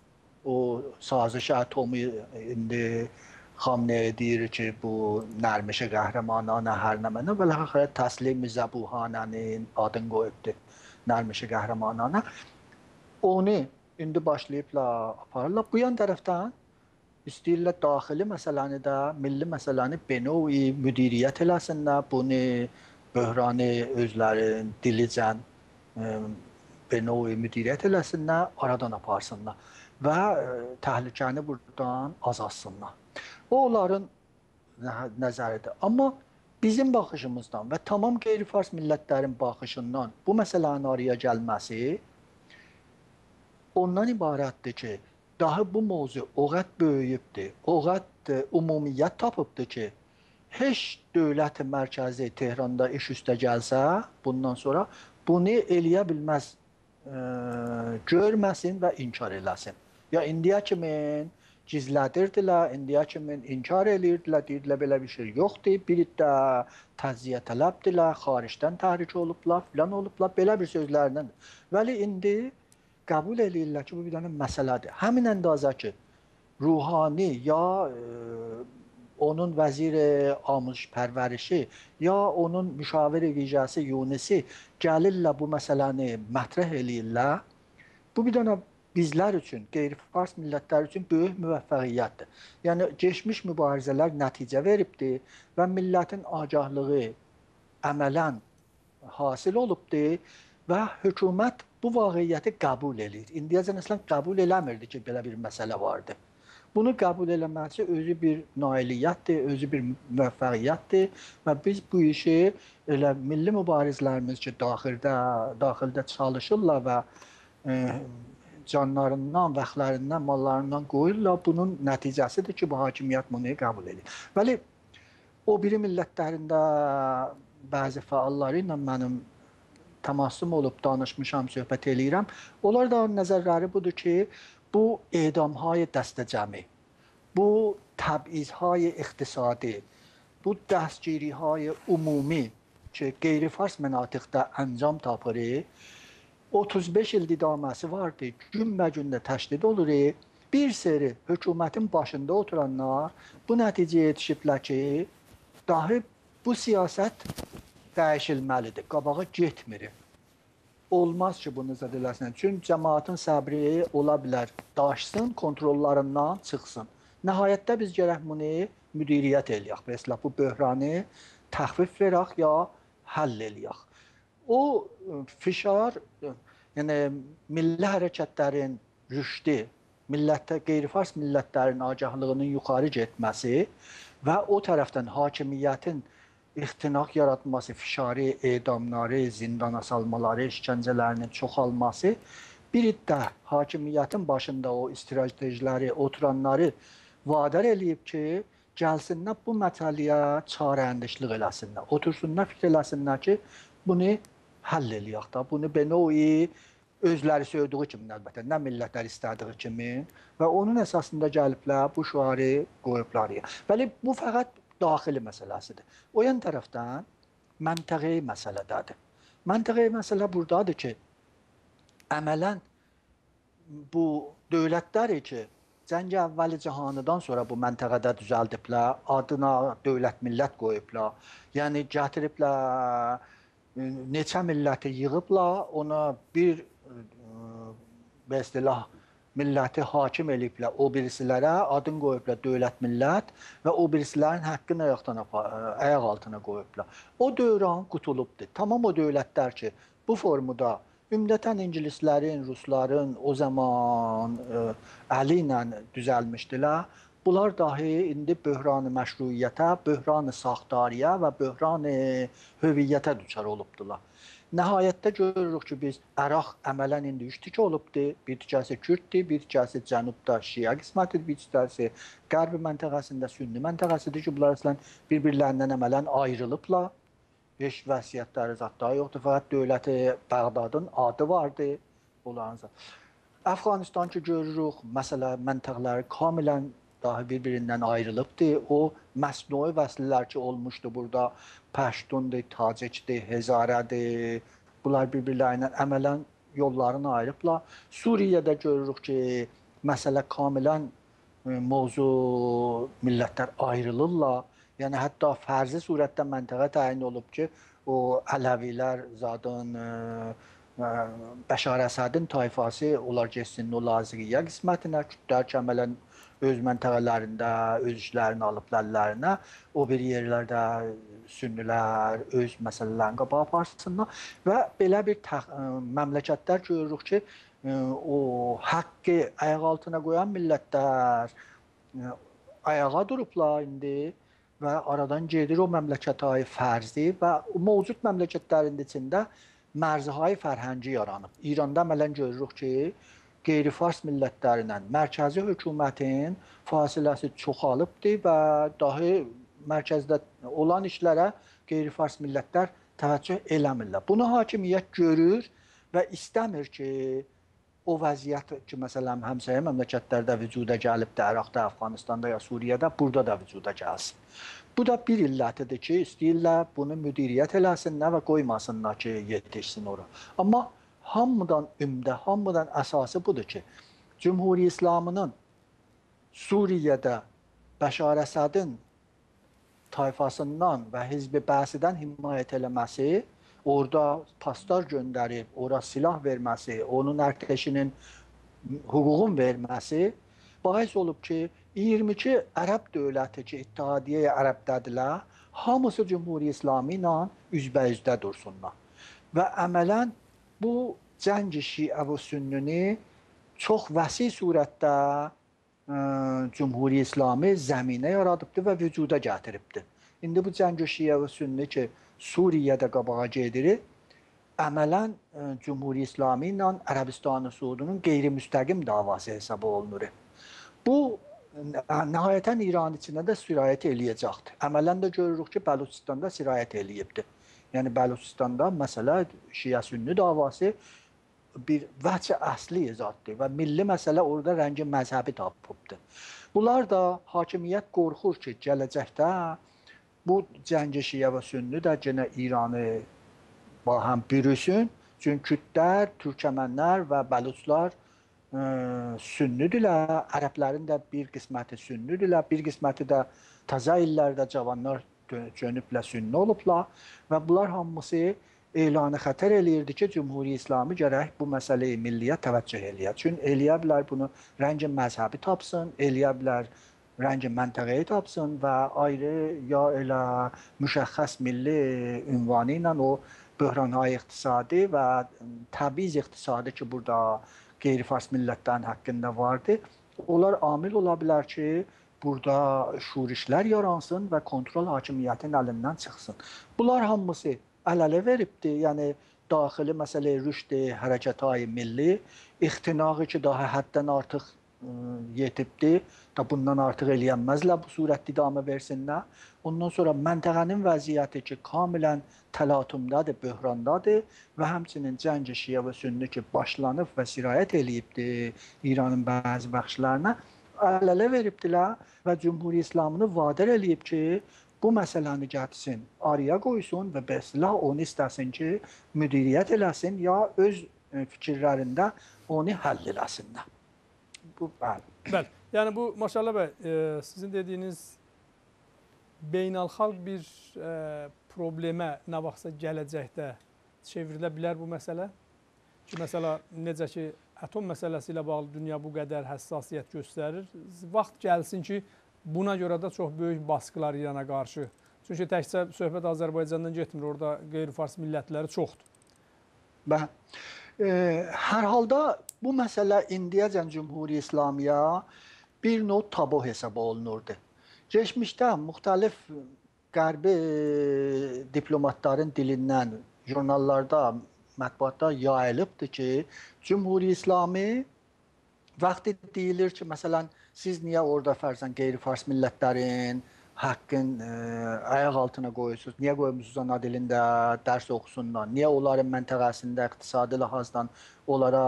Speaker 2: O sazişi atomu indi Xamneyə deyir ki, bu nərmişə qəhrəmananə hər nə mənə və ləxərə təslim-i zəbuhanənin adını qoyubdur nərmişə qəhrəmananə. Onu indi başlayıblar, aparırlar. Bu yan tərəfdən istəyirlər daxili məsələni də, milli məsələni benovi müdiriyyət eləsinlər, bunu böhranı özlərin dilicən Beno'yu müdiriyyət eləsinlər, aradan aparsınlar və təhlükəni buradan azaltsınlar. O, onların nəzəridir. Amma bizim baxışımızdan və tamam qeyri-fars millətlərin baxışından bu məsələnin araya gəlməsi ondan ibarətdir ki, daha bu mövzu o qədər böyüyübdür, o qədər ümumiyyət tapıbdır ki, heç dövlət mərkəzi Tehranda iş üstə gəlsə, bundan sonra bunu eləyə bilməz, görməsin və inkar eləsin. Ya indiyə kimi gizlədirdilər, indiyə kimi inkar eləyirdilər, deyirdilər belə bir şey yoxdur, biri də təziyə tələbdirlər, xaricdən təhrik olublar, filan olublar, belə bir sözlərdən. Vəli indi qəbul eləyirlər ki, bu bir dənə məsələdir. Həmin əndazə ki, ruhani ya onun vəziri amuz pərvərişi ya onun müşavir vicəsi Yunisi gəlirlər bu məsələni mətrəh eləyirlər. Bu bir dənə bizlər üçün, qeyri-fars millətlər üçün böyük müvəffəqiyyətdir. Yəni, geçmiş mübarizələr nəticə veribdir və millətin agahlığı əmələn hasil olubdur və hökumət bu vaqiyyəti qəbul edir. İndiyəcən əslən qəbul eləmirdi ki, belə bir məsələ vardır. Bunu qəbul eləməsi özü bir nailiyyətdir, özü bir müvəffəqiyyətdir və biz bu işi elə milli mübarizlərimiz ki, daxildə çalışırlar və canlarından, vaxtlarından, mallarından qoyurlar. Bunun nəticəsidir ki, bu hakimiyyət bunu qəbul edir. Bəli, o biri millətlərində bəzi fəalları ilə mənim təmasım olub, danışmışam, söhbət eləyirəm. Onlar da nəzərləri budur ki, bu edamhay dəstəcəmi, bu təbizhay iqtisadi, bu dəstgirihay ümumi ki, qeyri-fars mənatiqdə əncam tapır, 35 il didaməsi vardı, günbə-gündə təşdid olur. Bir seri hökumətin başında oturanlar bu nəticəyə yetişiblər ki, dahi bu siyasət dəyişilməlidir, qabağa getmir. Olmaz ki, bunu zəd eləsin. Çünki cəmaatın səbri ola bilər, daşsın, kontrollarından çıxsın. Nəhayətdə biz gərək bunu müdiriyyət eləyək. Mesela bu böhranı təxfif verək ya həll eləyək. O fişar, yəni milli hərəkətlərin rüşdi, qeyri-fars millətlərin agahlığının yuxarı getməsi və o tərəfdən hakimiyyətin ixtinaq yaratması, fişarı, edamları, zindana salmaları, işgəncələrinin çoxalması bir iddə hakimiyyətin başında o stratejiləri, oturanları vadar eləyib ki, gəlsinlər bu məsələyə çarəndişlik eləsinlər. Otursunlar, fikir eləsinlər ki, bunu həll eləyək da. Bunu Beno'yu özləri söydüyü kimi, əlbəttə, nə millətlər istədiyi kimi və onun əsasında gəliblər, bu şüarı qoyublar. Bəli, bu fəqət daxili məsələsidir. O yan tərəfdən məntəqi məsələdədir. Məntəqi məsələ buradadır ki, əmələn bu dövlətlər ki, Cəng əvvəli cahanıdan sonra bu məntəqədə düzəldiblər, adına dövlət millət qoyublar. Yəni gətiriblər, neçə milləti yığıblar, ona bir bəstilah milləti hakim eləyiblər, o birisilərə adını qoyublar dövlət millət və o birisilərin həqqini ayaq altına qoyublar. O dövran qutulubdur. Tamam o dövlətlər ki, bu formada ümumən ingilislərin, rusların o zaman əli ilə düzəlmişdilər. Bunlar dahi indi böhran-ı məşruiyyətə, böhran-ı saxtariyə və böhran-ı hüviyyətə düçar olubdular. Nəhayətdə görürük ki, biz Əraq əmələn indi 3 tikə olubdur. Bir tikəsi Kürddir, bir tikəsi cənubda Şiə qismətidir, bir tikəsi Qərb məntəqəsində Sünni məntəqəsidir ki, bunlar əslən bir-birlərindən əmələn ayrılıblar. Heç vəsiyyətləri zadları yoxdur, fəqət dövləti Bəğdadın adı vardı. Əfqanistan ki, görürük, məsələ məntəqələri kamilən dahi bir-birindən ayrılıbdır. O məsnui vəslələr ki, olmuşdu burada, Pəştundur, Tacikdir, Hezarədir, bunlar bir-birlərindən əmələn yollarını ayırıblar. Suriyədə görürük ki, məsələ kamilən mövzu millətlər ayrılırlar. Yəni, hətta fərzi surətdə məntəqə təyin olub ki, o Ələvilər zadın, Bəşar Əsədin tayfası, onlar geçsin o Lazıqiyyə qismətinə, Kürdlər ki, əmələn öz məntəqələrində öz işlərini alıblar əllərinə, o bir yerlərdə sünnilər öz məsələlərini qabağa aparsınlar və belə bir məmləkətlər görürük ki, o haqqı ayaq altına qoyan millətlər ayağa durublar indi və aradan gedir o məmləkətləri fərzi və mövcud məmləkətlərin içində mərzihai fərhəngi yaranıb. İranda əmələn görürük ki, qeyri-fars millətlərinə mərkəzi hökumətin fasiləsi çoxalıbdır və dahi mərkəzdə olan işlərə qeyri-fars millətlər təvəccüh eləmirlər. Bunu hakimiyyət görür və istəmir ki, o vəziyyət ki, məsələn, həmsəyə məmləkətlərdə vücuda gəlibdir, Əraqda, Əfqanistanda ya Suriyədə, burada da vücuda gəlsin. Bu da bir illətidir ki, istəyirlər bunu müdiriyyət eləsinlər və qoymasınlar ki, yetişsin ora. Amma hamıdan ümdə, hamıdan əsası budur ki, Cümhuri İslamının Suriyədə Bəşar Əsədin tayfasından və Hizb-i Bəsidən himayət eləməsi, orada pastar göndərib, ora silah verməsi, onun ərtəşinin hüququn verməsi bahis olub ki, 22 ərəb dövləti ki, İttihadiyyə Ərəbdədirlər, hamısı Cümhuri İslami ilə üzbəyüzdə dursunlar. Və əmələn bu cəng-i şiə və sünnini çox vəsi surətdə Cümhuri İslami zəminə yaradıbdır və vücuda gətiribdir. İndi bu cəng-i şiə və sünni ki, Suriyədə qabağa gedir, əmələn Cümhuri İslami ilə Ərəbistan-ı Suudunun qeyri-müstəqim davası hesab olunur. Bu, nəhayətən İran içində də sirayət eləyəcəkdir. Əmələn də görürük ki, Bəluçistanda sirayət eləyibdir. Yəni, Bəluçistanda məsələ şiə-sünni davası bir vəc-i əsli izaddır və milli məsələ orada rəngi məzhəbi tapıbdır. Bunlar da hakimiyyət qorxur ki, gələcəkdə bu cəng-i şiə və sünni də yenə İranı həm bürüsün. Çünki kürdlər, türkəmənlər və bəluçlar sünnidirlər. Ərəblərin də bir qisməti sünnidirlər, bir qisməti də təzə illərdə cavanlar dönüblə sünni olublar və bunlar hamısı elanı xətər eləyirdi ki, Cümhuri İslami gərək bu məsələyi milliyə təvəccüh eləyər. Çünki eləyə bilər bunu rəng məzhəbi tapsın, eləyə bilər rəng məntəqəyi tapsın və ayrı ya elə müşəxəs milli ünvanı ilə o böhranhay iqtisadi və təbiiz iqtisadi ki, burada qeyri-fars millətlərin haqqında vardır, onlar amil ola bilər ki, burada şurişlər yaransın və kontrol hakimiyyətin əlindən çıxsın. Bunlar hamısı əl-ələ veribdir, yəni daxili məsələ rüşd-i hərəkət-i milli, ixtinağı ki, daha həddən artıq yetibdir, da bundan artıq eləyənməzlər, bu surətdə idamə versinlər. Ondan sonra məntəqənin vəziyyəti ki, kamilən təlatumdadır, böhrandadır və həmçinin cəng-i şiə və sünni ki, başlanıb və sirayət eləyibdir İranın bəzi bəxşlərinə, əl-ələ veribdilər və Cümhuri İslamını vadar eləyib ki, bu məsələni gətirsin, araya qoysun və bəslah onu istəsin ki, müdiriyyət eləsin ya öz fikirlərində onu həll eləsinlər. Bu, bəli.
Speaker 1: Bəli. Yəni bu, Maşallah bəy, sizin dediyiniz beynəlxalq bir problemə nə vaxtsa gələcəkdə çevrilə bilər bu məsələ? Ki, məsələ, necə ki, atom məsələsi ilə bağlı dünya bu qədər həssasiyyət göstərir. Vaxt gəlsin ki, buna görə də çox böyük baskılar İrana qarşı. Çünki təkcə söhbət Azərbaycandan getmir, orada qeyri-fars millətləri çoxdur.
Speaker 2: Bəli. Hər halda bu məsələ indiyəcən Cümhuri İslamiyə bir növ tabu hesab olunurdu. Geçmişdə müxtəlif qərbi diplomatların dilindən, jurnallarda, mətbuatda yayılıbdır ki, Cümhuri İslami vaxtı deyilir ki, məsələn, siz niyə orada fərzən qeyri-fars millətlərin haqqın ayaq altına qoyursunuz, niyə qoymusunuz ana dilində dərs oxusunlar, niyə onların məntəqəsində iqtisadi ləhazdan onlara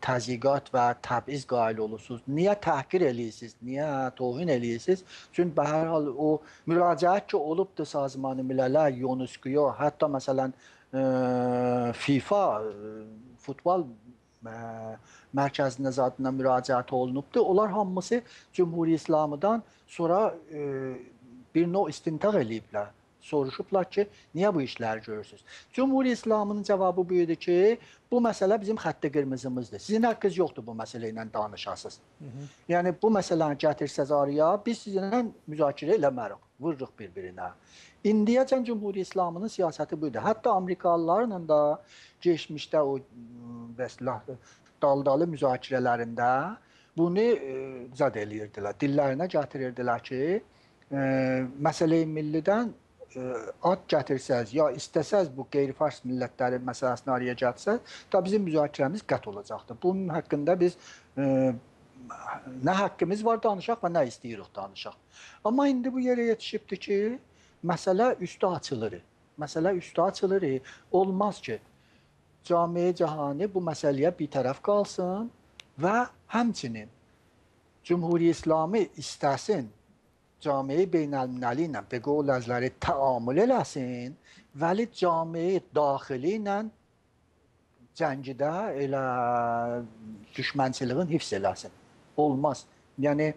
Speaker 2: təzyiqat və təbiz qail olursunuz, niyə təhqir eləyirsiniz, niyə tohin eləyirsiniz? Çünki hər hal o müraciət ki, olubdur Sazman-ı Millələr, UNESCO, hətta məsələn FIFA futbol mərkəzində zadına müraciət olunubdur. Onlar hamısı Cümhuri İslamıdan sonra bir növ istintaq eləyiblər. Soruşublar ki, niyə bu işləri görürsünüz? Cümhuri İslamının cavabı buyurdu ki, bu məsələ bizim xətti qırmızımızdır. Sizin haqqınız yoxdur bu məsələ ilə danışasınız. Yəni, bu məsələni gətirsəz araya, biz sizinlə müzakirə eləmərik. vururuq bir-birinə. İndiyəcən Cümhuriyyət İslamının siyasəti budur. Hətta Amerikalılarla da geçmişdə o daldalı müzakirələrində bunu zad eləyirdilər. Dillərinə gətirirdilər ki, məsələ-i millidən ad gətirsəz, ya istəsəz bu qeyri-fars millətləri məsələsini araya gətirsəz, da bizim müzakirəmiz qət olacaqdır. Bunun haqqında biz nə haqqımız var danışaq və nə istəyirik danışaq. Amma indi bu yerə yetişibdir ki, məsələ üstü açılır. Məsələ üstü açılır. Olmaz ki, camiə cahani bu məsələyə bir tərəf qalsın və həmçinin Cümhuriyyət İslamı istəsin, camiə beynəlminəli ilə beqol əzləri təamül eləsin, vəli camiə daxili ilə cəngidə elə düşmənçiliğin hifz eləsin. Olmaz. Yəni,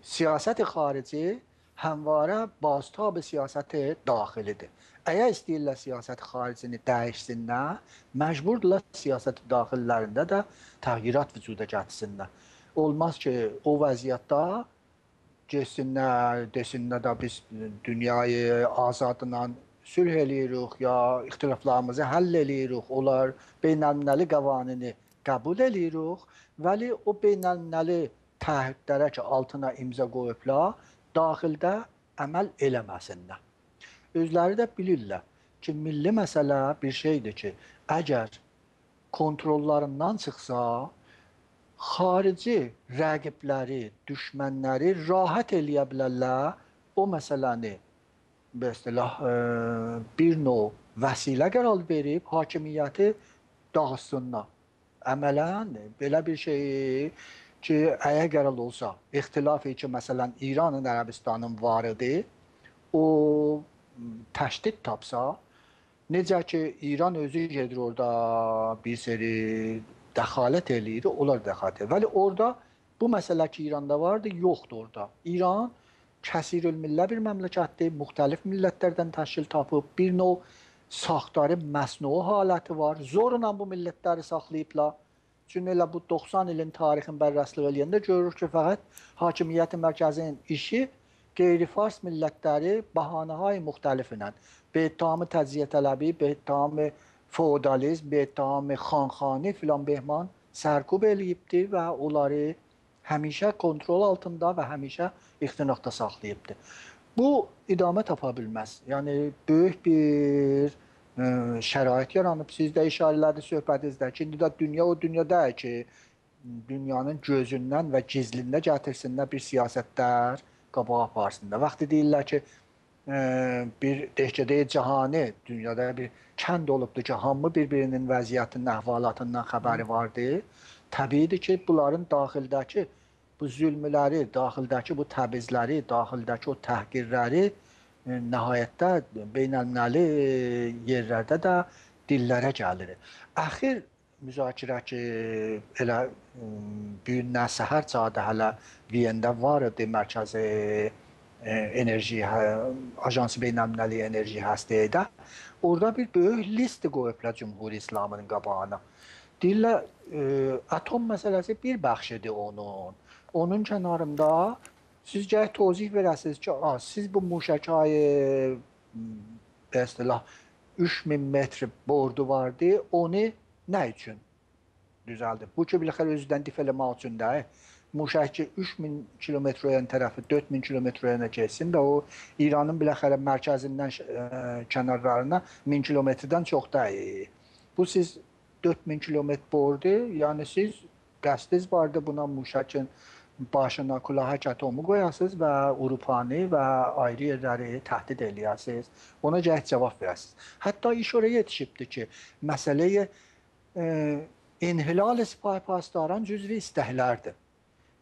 Speaker 2: siyasət-i xarici həmvarə baztab siyasət-i daxilidir. Əgər istəyirlər siyasət-i xaricini dəyişsinlər, məcburdurlar siyasət-i daxillərində də təğyirat vücuda gətirsinlər. Olmaz ki, o vəziyyətdə geçsinlər, desinlər də biz dünyayı azadla sülh eləyirik, ya ixtilaflarımızı həll eləyirik, onlar beynəlminəli qavanini qəbul eləyirik, vəli o beynəlminəli təhdidlərə ki, altına imza qoyublar, daxildə əməl eləməsinlər. Özləri də bilirlər ki, milli məsələ bir şeydir ki, əgər kontrollarından çıxsa, xarici rəqibləri, düşmənləri rahat eləyə bilərlər, o məsələni bir növ vəsilə qərar verib, hakimiyyəti dağıtsınlar. Əmələn, belə bir şey ki, əgər qərar olsa, ixtilaf ki, məsələn, İranın, Ərəbistanın varıdır, o təşdid tapsa, necə ki, İran özü gedir orada bir seri dəxalət eləyir, onlar dəxalət eləyir. Vəli orada bu məsələ ki, İranda vardır, yoxdur orada. İran kəsirülmillə bir məmləkətdir, müxtəlif millətlərdən təşkil tapıb, bir növ saxtarı məsnu haləti var. Zorla bu millətləri saxlayıblar. Çünki elə bu 90 ilin tarixin bərrəsliq eləyəndə görürük ki, fəqət hakimiyyəti mərkəzinin işi qeyri-fars millətləri bahanəhay müxtəlif ilə, betamı təciyə tələbi, betamı feodalizm, betamı xanxani filan behman sərkub eləyibdir və onları həmişə kontrol altında və həmişə ixtinaqda saxlayıbdır. Bu idamə tapa bilməz. Yəni, böyük bir şərait yaranıb. Siz də işarələdi söhbətinizdə ki, indi də dünya o dünya deyil ki, dünyanın gözündən və gizlində gətirsinlər bir siyasətlər qabağa aparsınlar. Vaxtı deyirlər ki, bir dəhşədə cahani, dünyada bir kənd olubdur ki, hamı bir-birinin vəziyyətinin, əhvalatından xəbəri vardır. Təbiidir ki, bunların daxildəki bu zülmləri, daxildəki bu təbizləri, daxildəki o təhqirləri nəhayətdə beynəlminəli yerlərdə də dillərə gəlir. Əxir müzakirə ki, elə büyündən səhər çağda hələ Viyəndə var idi, mərkəzi enerji, ajansı beynəlminəli enerji həstəyə. Orada bir böyük listi qoyublar Cümhuriyyət İslamının qabağına. Deyirlər, atom məsələsi bir bəxşidir onun. Onun kənarında siz gərək tozih verəsiniz ki, siz bu Muşakayı 3000 metr bordu vardı, onu nə üçün düzəldir? Bu ki, biləxər özüdən dif eləmək üçün də, Muşaki 3000 kilometr öyrən tərəfi 4000 kilometr öyrənə geçsin və o İranın biləxərə mərkəzindən kənarlarına 1000 kilometrdən çox deyil. Bu siz 4000 kilometr bordu, yəni siz qəsdiz vardı buna Muşakin başına kulahak atomu qoyasınız və Avropanı və ayrı yerləri təhdid eləyəsiniz. Ona gərək cavab verəsiniz. Hətta iş oraya yetişibdir ki, məsələyə inhilal Sipah-ı Pasdaran cüzvi istəklərdir.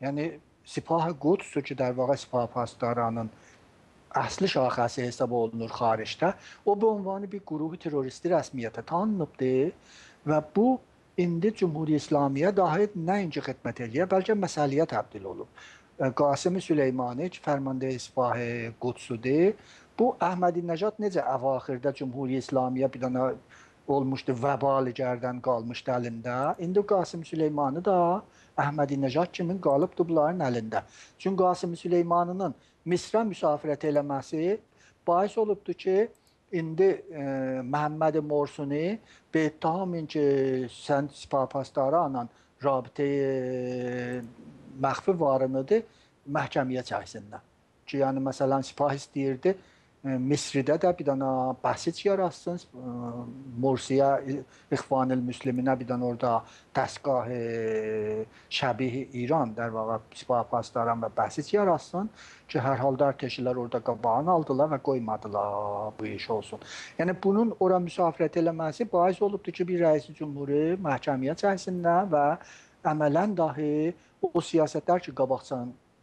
Speaker 2: Yəni, Sipah-ı Qudsu ki, der vaqa Sipah-ı Pasdaranın əsli şaxəsi hesab olunur xaricdə, o bu ünvanı bir quruhu terroristi rəsmiyyətə tanınıbdır və bu indi Cümhuriyyət İslamiyyə dahi nəinki xidmət edir, bəlkə məsələyə təbdil olub. Qasım-ı Süleymani ki, fərmandeyi Sipah-ı Qudsudur. Bu, Əhmədi Nəcad necə əvaxirdə Cümhuriyyət İslamiyyə bir dana olmuşdu, vəbali gərdən qalmışdı əlində. İndi Qasım Süleymanı da Əhmədinəcad kimi qalıbdı bunların əlində. Çünki Qasım Süleymanının Misrə müsafirət eləməsi bais olubdu ki, indi Məhəmməd Morsuni be ittahamın ki, sən Sipah-Pasdara ilə rabitə məxfi varınıdır, məhkəməyə çəksinlər. Ki, yəni məsələn Sipah istəyirdi Misridə də bir dənə bəsit yaratsın, Mursiyə, İxvanül Müsliminə bir dənə orada dəstgah şəbih İran, der vaqa Sipah-Pasdaran və bəsit yaratsın ki, hər halda ərteşlər orada qabağını aldılar və qoymadılar bu iş olsun. Yəni bunun ora müsafirət eləməsi bais olubdur ki, bir rəisi cümhuru məhkəməyə çəksinlər və əmələn dahi o siyasətlər ki,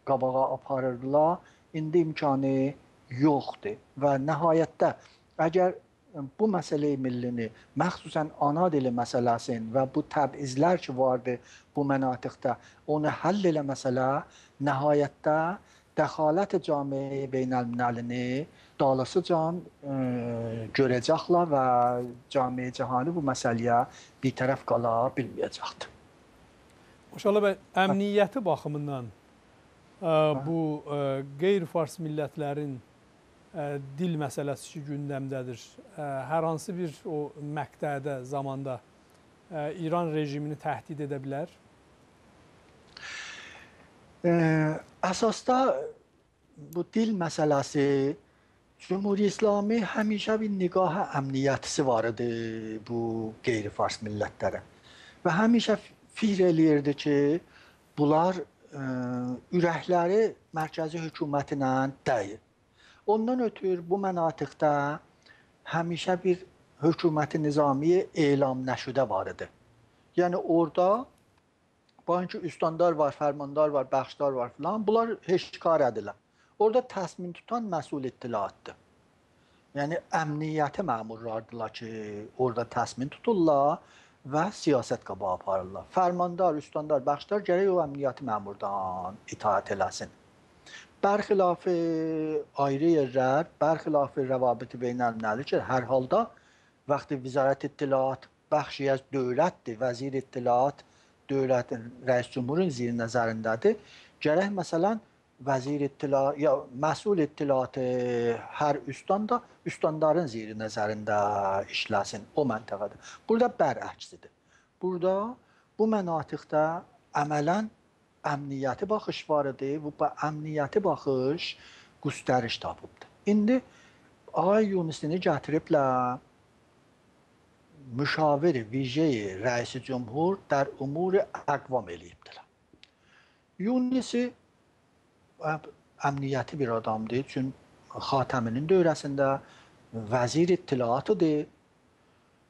Speaker 2: qabağa aparırdılar, indi imkanı yoxdur və nəhayətdə əgər bu məsələyi millini, məxsusən ana dili məsələsini və bu təbizlər ki vardı bu mənatiqdə onu həll eləməsələr, nəhayətdə dəxalət camiə beynəlminəlini dalasıcan görəcəklər və camiə cahani bu məsələyə bir tərəf qala bilməyəcəkdir.
Speaker 1: Maşallah bəy, əmniyyəti baxımından bu qeyri-fars millətlərin dil məsələsi ki, gündəmdədir. Hər hansı bir o məqtədə, zamanda İran rejimini təhdid edə bilər?
Speaker 2: Əsasda bu dil məsələsi Cumhuriyet İslami həmişə bir nigah əmniyyətisi var idi bu qeyri-fars millətlərə. Və həmişə fikir eləyirdi ki, bunlar ürəkləri mərkəzi hökumətinə dəyir. Ondan ötürü bu mənatiqdə həmişə bir hökuməti nizami elam nəşüdə var idi. Yəni orada ki, üstandar var, fərmandar var, bəxşdar var filan, bunlar heşkar edirlər. Orada təsmin tutan məsul ittilaatdır. Yəni əmniyyəti məmurlardılar ki, orada təsmin tuturlar və siyasət qabağı aparırlar. Fərmandar, üstandar, bəxşdar gərək o əmniyyəti məmurdan itaət eləsin. Bərxilafı ayrı yerlər, bərxilafı rəvabiti beynəlminəli ki, hər halda vaxtı Vizarət İttilaat bəxşiyəz dövlətdir, vəzir İttilaat dövlətin, rəis cümhurun zir nəzərindədir. Gərək məsələn vəzir İttilaat, ya məsul İttilaatı hər üstanda, üstandarın zir nəzərində işləsin o məntəqədə. Burada bərəksidir. Burada bu mənatiqdə əmələn əmniyyəti baxış var idi, bu əmniyyəti baxış göstəriş tapıbdır. İndi Ağay Yunisini gətiriblər müşaviri, vijeyi, rəisi cümhur dər umuri əqvam eləyibdilər. Yunisi əmniyyəti bir adamdır, çünki Xatəminin dövrəsində vəzir ittilatıdır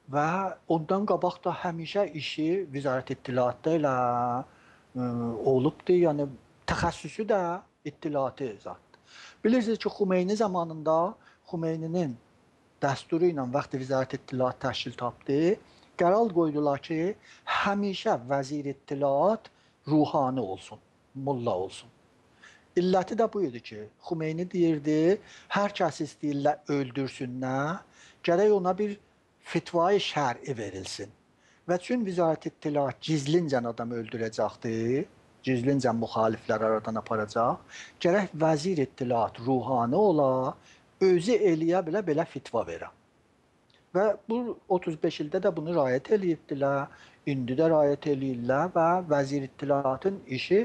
Speaker 2: və ondan qabaq da həmişə işi Vizarət İttilaatda ilə olubdur, yəni təxəssüsü də ittilatı zatdır. Bilirsiniz ki, Xumeyni zamanında Xumeyninin dəsturu ilə vaxtı Vizarət İttilaat təşkil tapdı, qərar qoydular ki, həmişə vəzir ittilaat ruhani olsun, mulla olsun. İlləti də bu idi ki, Xumeyni deyirdi, hər kəs istəyirlər öldürsünlər, gərək ona bir fitvayı şər'i verilsin. Və çün Vizarət İttilaat gizlincən adam öldürəcəkdir, gizlincən müxaliflər aradan aparacaq, gərək vəzir İttilaat ruhani ola, özü eləyə bilə belə fitva verə. Və bu 35 ildə də bunu rayət eləyibdilər, indi də rayət eləyirlər və vəzir İttilaatın işi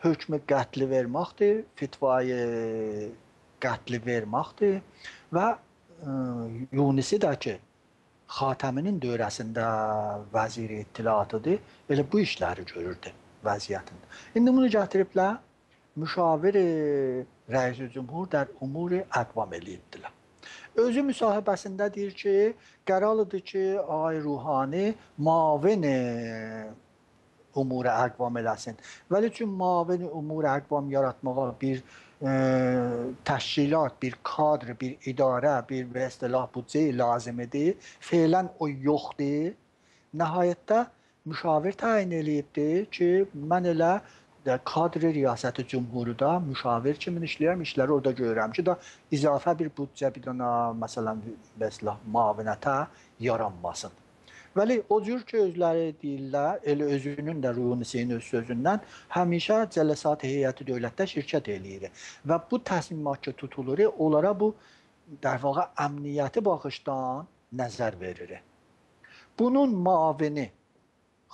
Speaker 2: hökmü qətli verməkdir, fitvayı qətli verməkdir və Yunisi də ki, Xatəminin dövrəsində vəzir ittilatıdır, elə bu işləri görürdü vəziyyətində. İndi bunu gətiriblər, müşavir rəis cümhur dər umuri əqvam eləyibdilər. Özü müsahibəsində deyir ki, qərarlıdır ki, Ağay Ruhani mavin umuri əqvam eləsin. Vəli üçün mavin umuri əqvam yaratmağa bir təşkilat, bir kadr, bir idarə, bir və istilah büdcə lazimidir. Feylən o yoxdur. Nəhayətdə müşavir təyin eləyibdir ki, mən elə kadr riyasəti cümhuruda müşavir kimi işləyirəm, işləri orada görürəm ki, da izafə bir büdcə, bir dənə məsələn və istilah mavinətə yaranmasın. Bəli, o cür ki, özləri deyirlər, elə özünün də Ruhunisin öz sözündən həmişə cələsat heyəti dövlətdə şirkət eləyir. Və bu təslimat ki tutulur, onlara bu در واقع əmniyyəti baxışdan nəzər verir. Bunun mavini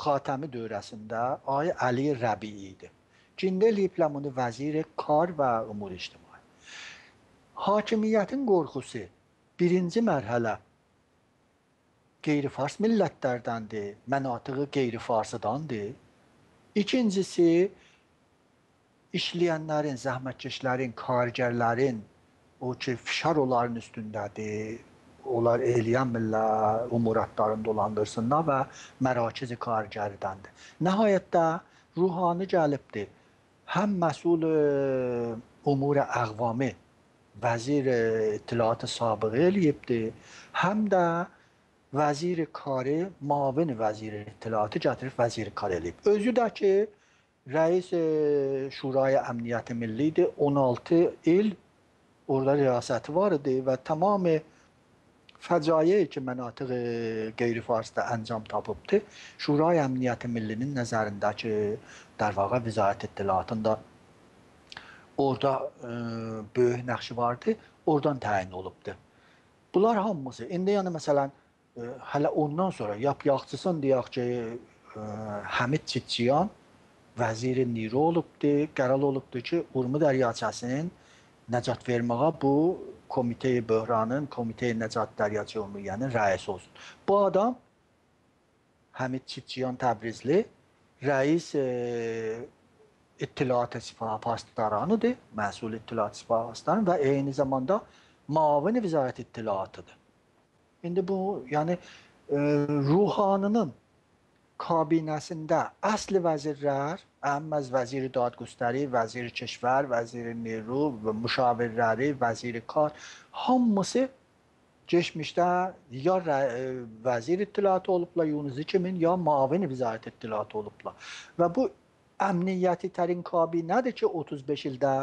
Speaker 2: Xatəmi dövrəsində Ay Əli Rəbii idi. Cində eləyiblər bunu vəzir kar və umur ictimai. Hakimiyyətin qorxusu birinci mərhələ qeyri-fars millətlərdəndir, mənatığı qeyri-farsıdandır. İkincisi, işləyənlərin, zəhmətkeşlərin, kargərlərin, o ki, fişar onların üstündədir, onlar eləyənmirlər, umuratlarını dolandırsınlar və mərakiz-i kargəridəndir. Nəhayətdə Ruhani gəlibdir, həm məsul umur əqvami, vəzir ittilaat-ı sabığı eləyibdir, həm də vəzir karı, mavin vəzir ittilaatı gətirib vəzir kar eləyib. Özü də ki, rəis Şuraya Əmniyyəti Millidir, 16 il orada riyasəti var idi və tamamı fəcayə ki, mənatiq qeyri-farsda əncam tapıbdır. Şuraya Əmniyyəti Millinin nəzərindəki dərvaqa vizayət ittilaatında orada böyük nəqşi vardı, oradan təyin olubdur. Bunlar hamısı, indi yəni məsələn, hələ ondan sonra yaxçısın deyək ki, Həmid Çitçiyan vəziri Niro olubdur, qərar olubdur ki, Urmu Dəryachəsinin nəcat verməyə bu Komitə-i Böhranın, Komitə-i Nəcat Dəryachə Ümumiyyənin rəisi olsun. Bu adam Həmid Çitçiyan Təbrizli rəis İttilaat-ı Sipah Pasdaranıdır, məsul İttilaat-ı Sipah Pasdaran və eyni zamanda Mavin Vizayət İttilatıdır. İndi bu, yəni Ruhaninin kabinəsində əsli vəzirlər, əhəmməz vəziri dadqüstəri, vəziri keşvər, vəziri Niru, müşavirləri, vəziri kar, hamısı geçmişdə ya vəzir ittilatı olublar Yunusi kimin, ya mavin vizayət ittilatı olublar. Və bu əmniyyəti tərin kabinədir ki, 35 ildə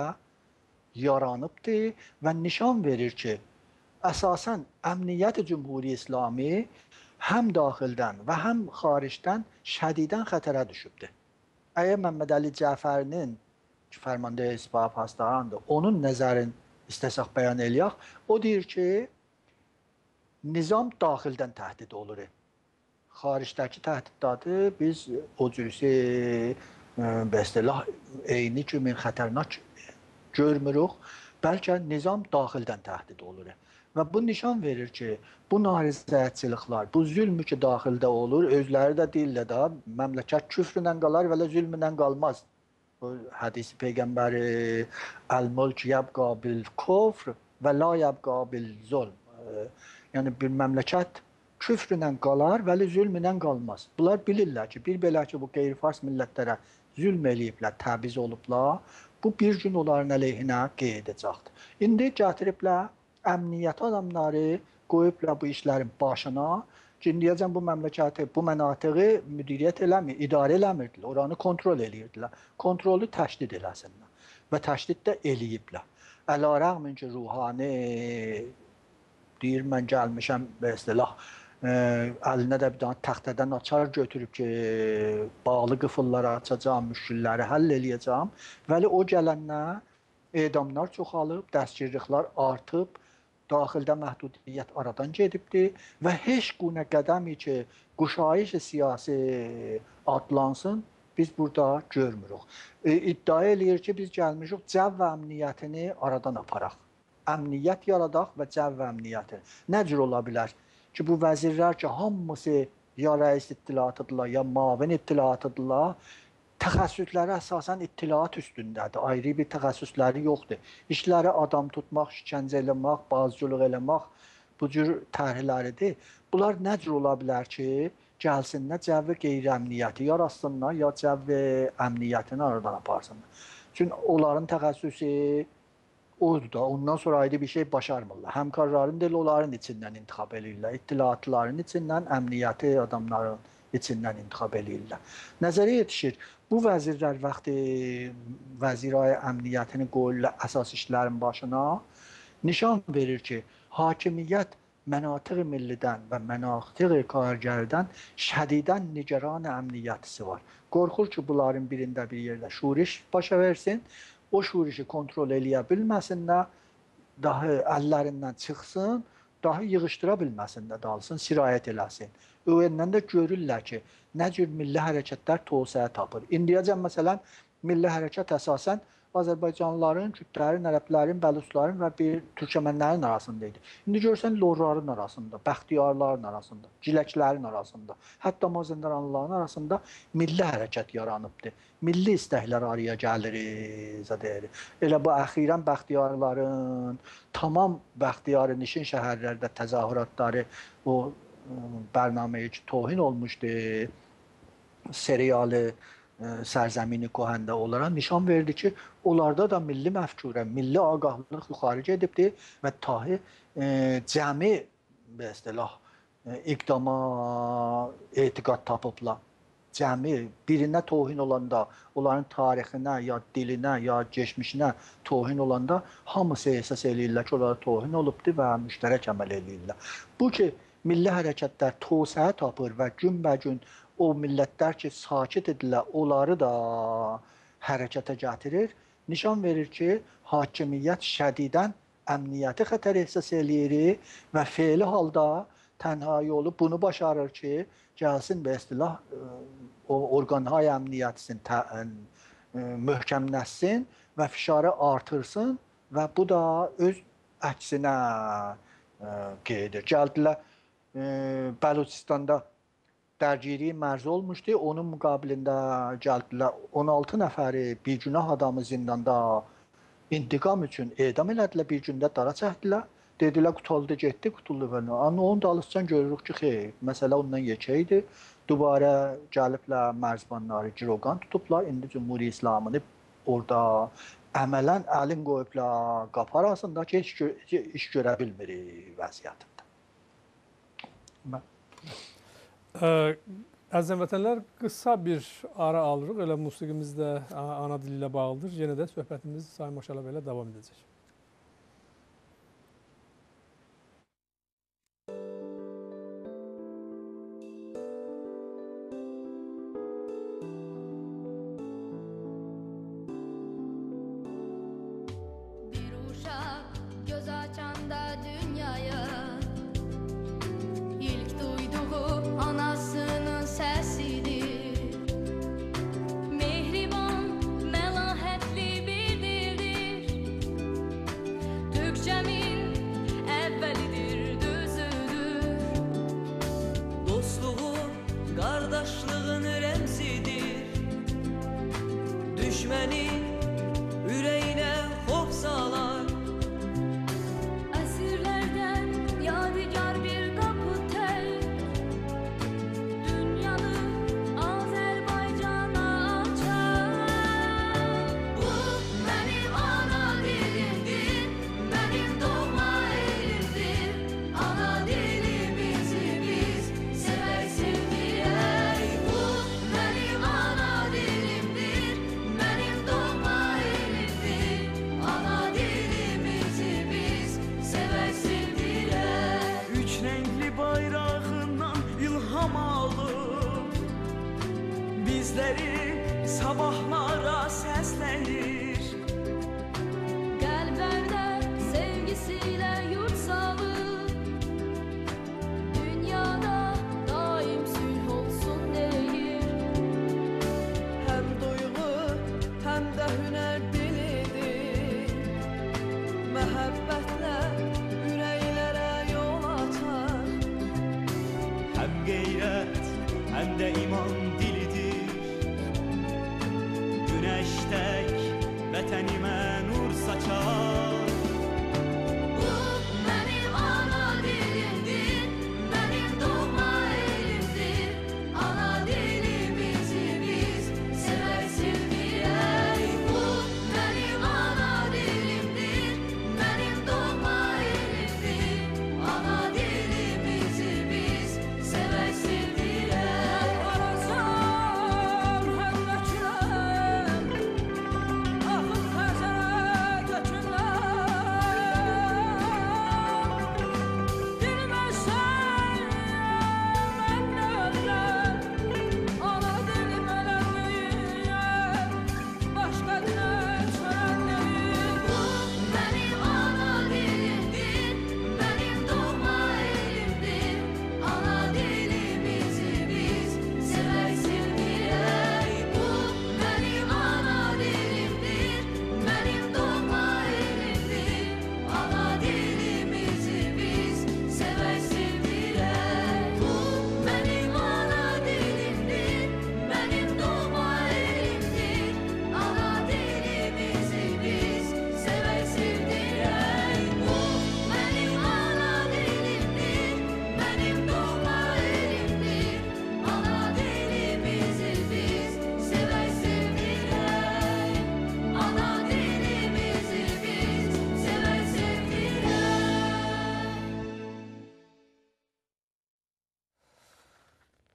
Speaker 2: yaranıbdır və nişan verir ki, əsasən əmniyyət-i Cümhuri İslami həm daxildən və həm xaricdən şədidən xətərə düşübdür. Əgər Məmməd Əli Cəfərinin ki, fərmanda Sipah Pasdarandır, onun nəzərin istəsək bəyan eləyək, o deyir ki, nizam daxildən təhdid olur. Xaricdəki təhdiddadır, biz o cürüsü bəstəlah eyni kimi xətərnak görmürük, bəlkə nizam daxildən təhdid olur. Və bu nişan verir ki, bu narizəyətçiliklər, bu zülmü ki, daxildə olur, özləri də deyirlər də, məmləkət küfrlə qalar və zülmlə qalmaz. Bu hədisi Peyğəmbəri Əl-Mülk yəbqa bil kufr və la yəbqa bil zulm. Yəni, bir məmləkət küfrlə qalar və zülmlə qalmaz. Bunlar bilirlər ki, bir belə ki, bu qeyri-fars millətlərə zülm eləyiblər, təbiz olublar, bu bir gün onların əleyhinə qeydəcəkdir. İndi gətiriblər, əmniyyət adamları qoyublar bu işlərin başına, ki, deyəcəm bu məmləkəti, bu mənatığı müdiriyyət eləmir, idarə eləmirdilər, oranı kontrol eləyirdilər. Kontrolü təşdid eləsinlər və təşdid də eləyiblər. Əlarəğmin ki, Ruhani deyir, mən gəlmişəm, bəstəlah, əlinə də bir dana təxtədən açar götürüb ki, bağlı qıfılları açacağım, müşkilləri həll eləyəcəm. Vəli o gələnlər edamlar çoxalıb, dəstgirliklər artıb, daxildə məhdudiyyət aradan gedibdir və heç qunə qədəmi ki, quşayış siyasi adlansın, biz burada görmürük. İddia eləyir ki, biz gəlmişik cəv və əmniyyətini aradan aparaq. Əmniyyət yaradaq və cəv və əmniyyəti. Nə cür ola bilər ki, bu vəzirlər ki, hamısı ya rəis ittilatıdırlar, ya mavin ittilatıdırlar, təxəssüsləri əsasən ittilaat üstündədir, ayrı bir təxəssüsləri yoxdur. İşləri adam tutmaq, şikəncə eləmək, bazcılıq eləmək, bu cür tərhləridir. Bunlar nə cür ola bilər ki, gəlsinlər cəvvi qeyri-əmniyyəti yaratsınlar, ya cəvvi əmniyyətini aradan aparsınlar. Çünki onların təxəssüsü odur da, ondan sonra ayrı bir şey başarmırlar. Həmkarların deyil, onların içindən intiqab edirlər, ittilaatların içindən, əmniyyəti adamların içindən intiqab edirlər. Nəzərə yetişir, bu vəzirlər vaxtı vəziraya əmniyyətini qoyurlar əsas işlərin başına, nişan verir ki, hakimiyyət mənatiq-i millidən və mənatiq-i kargərdən şədidən nigaran əmniyyətisi var. Qorxur ki, bunların birində bir yerdə şuriş başa versin, o şurişi kontrol eləyə bilməsinlər, daha əllərindən çıxsın, daha yığışdıra bilməsin də dalsın, sirayət eləsin. Öyrəndən də görürlər ki, nə cür milli hərəkətlər tosaya tapır. İndiyəcən məsələn, milli hərəkət əsasən Azərbaycanlıların, Kürdlərin, Ərəblərin, Bəlusların və bir Türkmənlərin arasındaydı. İndi görsən Lorların arasında, Bəxtiyarların arasında, Ciləklərin arasında, hətta Mazəndaranlıların arasında milli hərəkət yaranıbdır. Milli istəklər araya gəlir, deyir. Elə bu əxirən Bəxtiyarların, tamam Bəxtiyarın işin şəhərlərdə təzahüratları o bərnaməyə ki, tohin olmuşdu, serialı Sərzəmini Kohəndə olaraq nişan verdi ki, onlarda da milli məfkurə, milli ağahlıq yuxarı gedibdir və tahi cəmi iqdama etiqad tapıblar. Cəmi birinə tohin olanda, onların tarixinə, ya dilinə, ya geçmişinə tohin olanda hamısı əsas eləyirlər ki, onlara tohin olubdur və müştərək əməl eləyirlər. Bu ki, milli hərəkətlər tosaya tapır və günbəgün o millətlər ki, sakit edirlər, onları da hərəkətə gətirir. Nişan verir ki, hakimiyyət şədidən əmniyyəti xətər ehsas eləyir və feili halda tənha yolu bunu başarır ki, gəlsin və istilah orqanhay əmniyyətisin möhkəmləşsin və fişarı artırsın və bu da öz əksinə gedir. Gəldilər Bəluçistanda dərgiri mərzi olmuşdu. Onun müqabilində gəldilər 16 nəfəri bir günah adamı zindanda intiqam üçün edam elədilər, bir gündə dara çəkdilər. Dedilər, qutaldı, getdi, qutuldu və onun dalısından görürük ki, xeyr, məsələ ondan yekəydi. Dubara gəliblər mərzbanları giroqan tutublar. İndi Cümhuri İslamını orada əmələn əlin qoyublar qapı arasında ki, iş görə bilmir vəziyyətində.
Speaker 1: Əziz vətənlər, qısa bir ara alırıq. Elə musiqimiz də ana dili ilə bağlıdır. Yenə də söhbətimiz Sayın Maşalov ilə davam edəcək.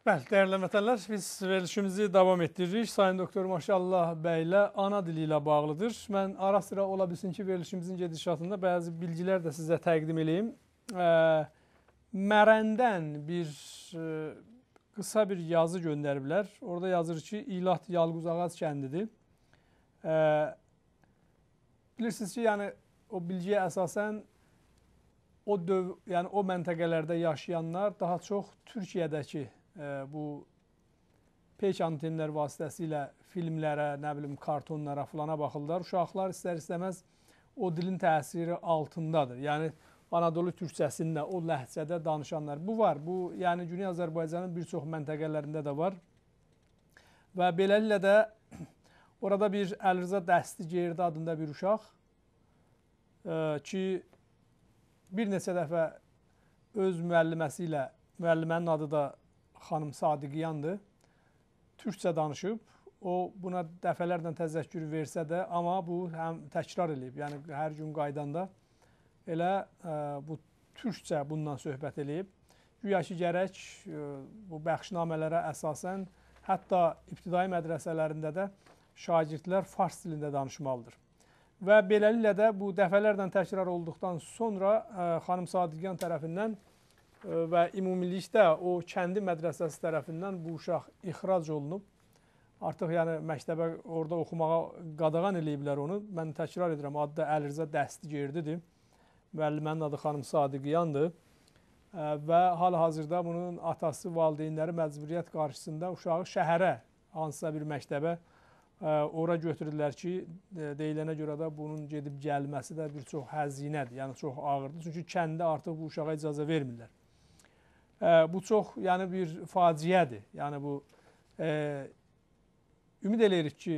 Speaker 1: Bəli, dəyərli vətənlər, biz verilişimizi davam etdiririk. Sayın Doktor Maşallah bəylə ana dili ilə bağlıdır. Mən ara sıra ola bilsin ki, verilişimizin gedişatında bəzi bilgilər də sizə təqdim edeyim. Mərəndən bir qısa bir yazı göndəriblər. Orada yazır ki, İlat Yalquzağaz kəndidir. Bilirsiniz ki, yəni o bilgiyə əsasən yəni o məntəqələrdə yaşayanlar daha çox Türkiyədəki bu peyk antenlər vasitəsilə filmlərə, nə bilim, kartonlara filana baxırlar. Uşaqlar istər-istəməz o dilin təsiri altındadır. Yəni Anadolu türkçəsində, o ləhcədə danışanlar. Bu var. Bu, yəni Güney Azərbaycanın bir çox məntəqələrində də var. Və beləliklə də orada bir Əlirza Dəstigeyirdi adında bir uşaq ki, bir neçə dəfə öz müəlliməsi ilə, müəllimənin adı da xanım Sadiqiyandır, türkçə danışıb. O, buna dəfələrlə təzəkkür versə də, amma bu həm təkrar edib. Yəni, hər gün qaydanda elə bu türkçə bundan söhbət edib. Güya ki, gərək bu bəxşnamələrə əsasən, hətta ibtidai mədrəsələrində də şagirdlər fars dilində danışmalıdır. Və beləliklə də bu dəfələrlə təkrar olduqdan sonra xanım Sadiqiyan tərəfindən və ümumilikdə o kəndi mədrəsəsi tərəfindən bu uşaq ixrac olunub. Artıq yəni məktəbə orada oxumağa qadağan eləyiblər onu. Mən təkrar edirəm, adı da Əlirza Dəstigeyirdidir. Müəllimənin adı xanım Sadiqiyandır. Və hal-hazırda bunun atası, valideynləri məcburiyyət qarşısında uşağı şəhərə, hansısa bir məktəbə ora götürürlər ki, deyilənə görə də bunun gedib gəlməsi də bir çox həzinədir, yəni çox ağırdır. Çünki kəndə artıq bu uşağa icazə vermirlər. Bu çox yəni bir faciədir. Yəni bu ümid eləyirik ki,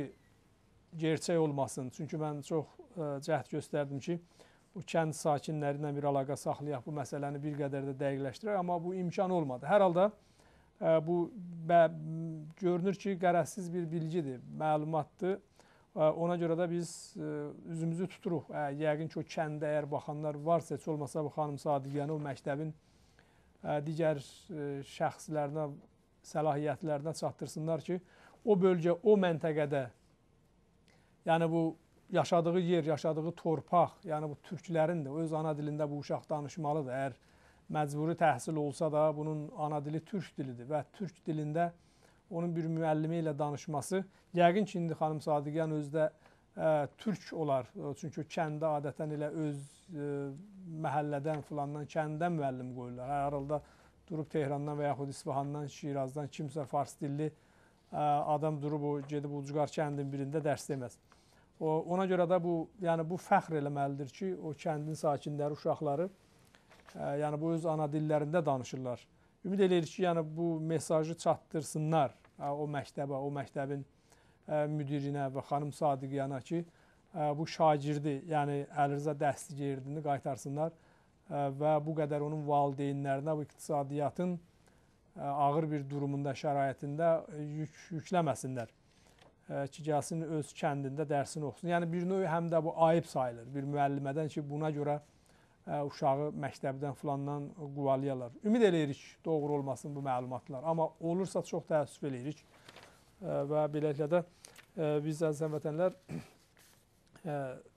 Speaker 1: gerçək olmasın. Çünki mən çox cəhd göstərdim ki, bu kənd sakinləri ilə bir əlaqə saxlayaq, bu məsələni bir qədər də dəqiqləşdirək, amma bu imkan olmadı. Hər halda bu görünür ki, qərəzsiz bir bilgidir, məlumatdır. Ona görə də biz üzümüzü tuturuq. Yəqin ki, o kəndə əgər baxanlar varsa, heç olmasa bu xanım Sadiqiyanı o məktəbin digər şəxslərinə, səlahiyyətlərinə çatdırsınlar ki, o bölgə, o məntəqədə, yəni bu yaşadığı yer, yaşadığı torpaq, yəni bu türklərin də öz ana dilində bu uşaq danışmalıdır. Əgər məcburi təhsil olsa da bunun ana dili türk dilidir və türk dilində onun bir müəllimi ilə danışması, yəqin ki, indi xanım Sadiqiyan özdə türk olar. Çünki kəndə adətən elə öz məhəllədən, filandan, kəndən müəllim qoyurlar. Hər halda durub Tehrandan və yaxud İsfahandan, Şirazdan kimsə fars dilli adam durub o gedib Ucqar kəndin birində dərs deməz. Ona görə də bu, yəni bu fəxr eləməlidir ki, o kəndin sakinləri, uşaqları yəni bu öz ana dillərində danışırlar. Ümid edirik ki, yəni bu mesajı çatdırsınlar o məktəbə, o məktəbin müdirinə və xanım Sadiqiyana ki, bu şagirdi, yəni Əlirza Dəstigeyirdini qaytarsınlar və bu qədər onun valideynlərinə bu iqtisadiyyatın ağır bir durumunda, şəraitində yükləməsinlər ki, gəlsin öz kəndində dərsini oxusun. Yəni bir növ həm də bu ayıb sayılır bir müəllimədən ki, buna görə uşağı məktəbdən filandan quvalayarlar. Ümid eləyirik doğru olmasın bu məlumatlar, amma olursa çox təəssüf eləyirik və beləliklə də biz əziz həmvətənlər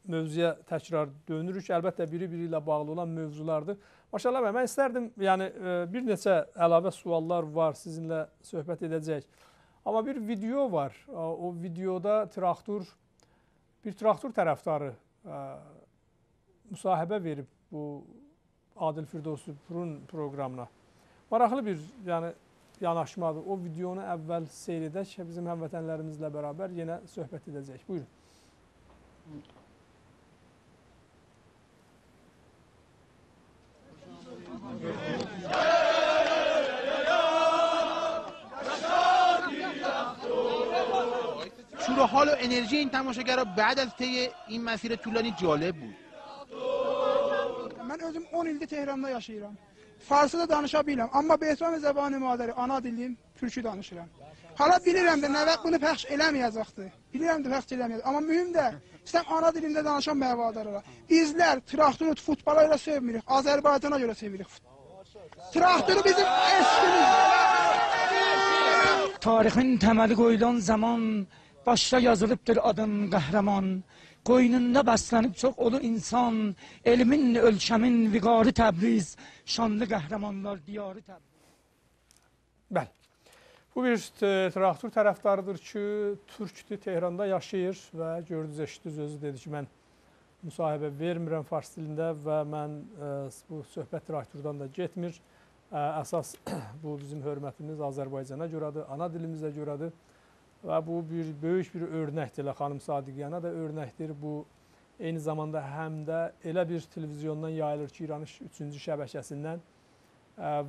Speaker 1: mövzuya təkrar dönürük. Əlbəttə biri-biri ilə bağlı olan mövzulardır. Maşallah bəy, mən istərdim, yəni bir neçə əlavə suallar var, sizinlə söhbət edəcək. Amma bir video var. O videoda bir traktor tərəfdarı müsahibə verib bu Adil Firdovsuzun proqramına. Maraqlı bir yanaşmadır. O videonu əvvəl seyr edək, bizim həmvətənlərimizlə bərabər yenə söhbət edəcək. Buyurun.
Speaker 3: شور و حال و انرژی این تماشاگرها بعد از طی این مسیر طولانی جالب بود.
Speaker 4: Mən özüm 10 ildir Tehranda yaşayıram. Farsı da danışa bilirəm, amma Behçam zəbanı madəri, ana dilim türkü danışıram. Hala bilirəm də nəvət bunu pəxş eləməyəcəkdir. Bilirəm də pəxş eləməyəcək. Amma mühüm də istəm ana dilində danışan məvadarlara. Bizlər traktoru futbola görə sevmirik, Azərbaycana görə sevirik. Traktoru bizim eşqimiz.
Speaker 5: Tarixin təməli qoyulan zaman başda yazılıbdır adın qəhrəman. Qoynunda bəslənib çox olu insan, elmin, ölkəmin viqarı Təbriz, şanlı qəhrəmanlar diyarı Təbriz.
Speaker 1: Bəli. Bu bir traktor tərəfdarıdır ki, türkdür, Tehranda yaşayır və gördünüz, eşitdiniz, özü dedi ki, mən müsahibə vermirəm fars dilində və mən bu söhbət traktordan da getmir. Əsas bu bizim hörmətimiz Azərbaycana görədir, ana dilimizə görədir və bu böyük bir örnəkdir. Xanım Sadiqiyana da örnəkdir. Bu eyni zamanda həm də elə bir televizyondan yayılır ki, İranın 3-cü şəbəkəsindən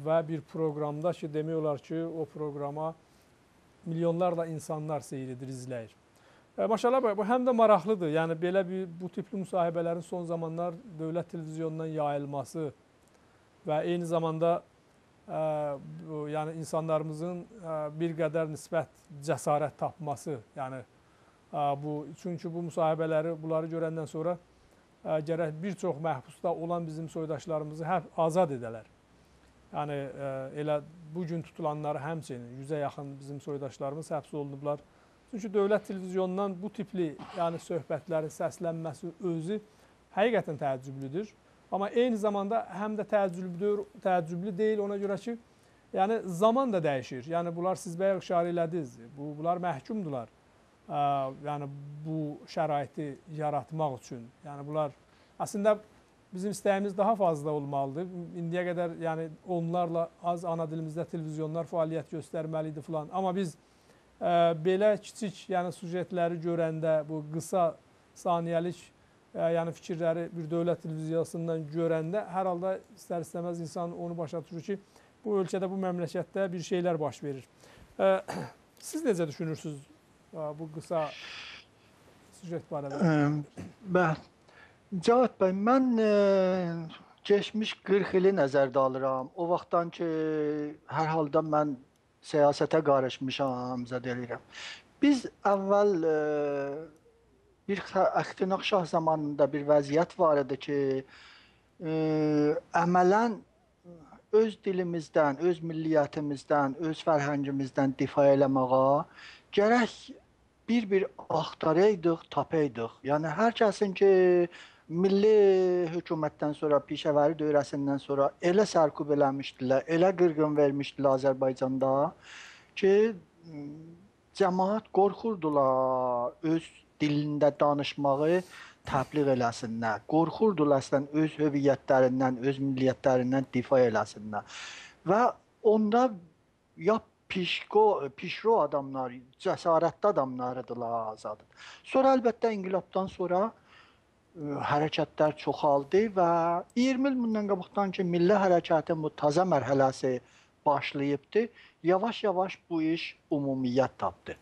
Speaker 1: və bir proqramda ki, demək olar ki, o proqrama milyonlarla insanlar seyir edir, izləyir. Maşallah, bu həm də maraqlıdır. Yəni, belə bu tipli müsahibələrin son zamanlar dövlət televizyonundan yayılması və eyni zamanda yəni insanlarımızın bir qədər nisbət cəsarət tapması, yəni çünki bu müsahibələri, bunları görəndən sonra gərək bir çox məhbusda olan bizim soydaşlarımızı azad edələr. Yəni elə bugün tutulanları həmçinin 100-ə yaxın bizim soydaşlarımız həbs olunublar. Çünki dövlət televizyonundan bu tipli yəni söhbətlərin səslənməsi özü həqiqətən təəccüblüdür. Amma eyni zamanda həm də təəccüblü deyil ona görə ki, yəni zaman da dəyişir. Yəni bunlar siz bayaq işarə elədiniz, bunlar məhkumdular. Yəni bu şəraiti yaratmaq üçün. Yəni bunlar əslində bizim istəyimiz daha fazla olmalıdır. İndiyə qədər yəni onlarla az ana dilimizdə televizyonlar fəaliyyət göstərməlidir filan. Amma biz belə kiçik yəni sujetləri görəndə bu qısa saniyəlik yəni fikirləri bir dövlət televiziyasından görəndə hər halda istər-istəməz insan onu başa düşür ki, bu ölkədə, bu məmləkətdə bir şeylər baş verir. Siz necə düşünürsünüz bu qısa sujet barədə?
Speaker 2: Cavad bəy, mən keçmiş 40 ili nəzərdə alıram. O vaxtdan ki, hər halda mən siyasətə qarışmışam, zəd eləyirəm. Biz əvvəl bir Əxtinaq Şah zamanında bir vəziyyət var idi ki, əmələn öz dilimizdən, öz milliyyətimizdən, öz fərhəngimizdən difa eləməyə gərək bir axtaraydıq, tapaydıq. Yəni, hər kəsin ki, milli hökumətdən sonra, pişəvəri dövrəsindən sonra elə sərkub eləmişdilər, elə qırğın vermişdilər Azərbaycanda ki, cəmaət qorxurdular öz dilində danışmağı təbliğ eləsinlər. Qorxurdular əslən öz hüviyyətlərindən, öz milliyyətlərindən difa eləsinlər. Və onda ya pişro adamlar, cəsarətli adamlarıdırlar azadır. Sonra əlbəttə inqilabdan sonra hərəkətlər çoxaldı və 20 il bundan qabaqdan ki, milli hərəkətin bu taza mərhələsi başlayıbdır. Yavaş-yavaş bu iş ümumiyyət tapdı.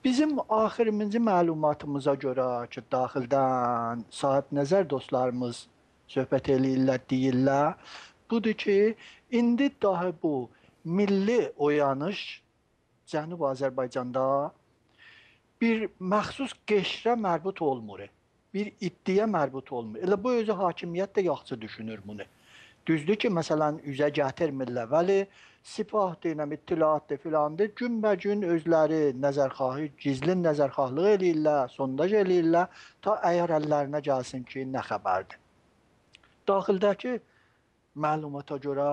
Speaker 2: Bizim axırıncı məlumatımıza görə ki, daxildən sahib nəzər dostlarımız söhbət eləyirlər, deyirlər, budur ki, indi dahi bu milli oyanış Cənub Azərbaycanda bir məxsus qəşrə mərbut olmur, bir iddiyə mərbut olmur. Elə bu özü hakimiyyət də yaxşı düşünür bunu. Düzdür ki, məsələn, üzə gətirmirlər, vəli sipahdır, ittilaatdır, filandır. Günbə-gün özləri nəzərxahı, gizlin nəzərxahlıq eləyirlər, sondaj eləyirlər, ta əgər əllərinə gəlsin ki, nə xəbərdir. Daxildəki məlumata görə,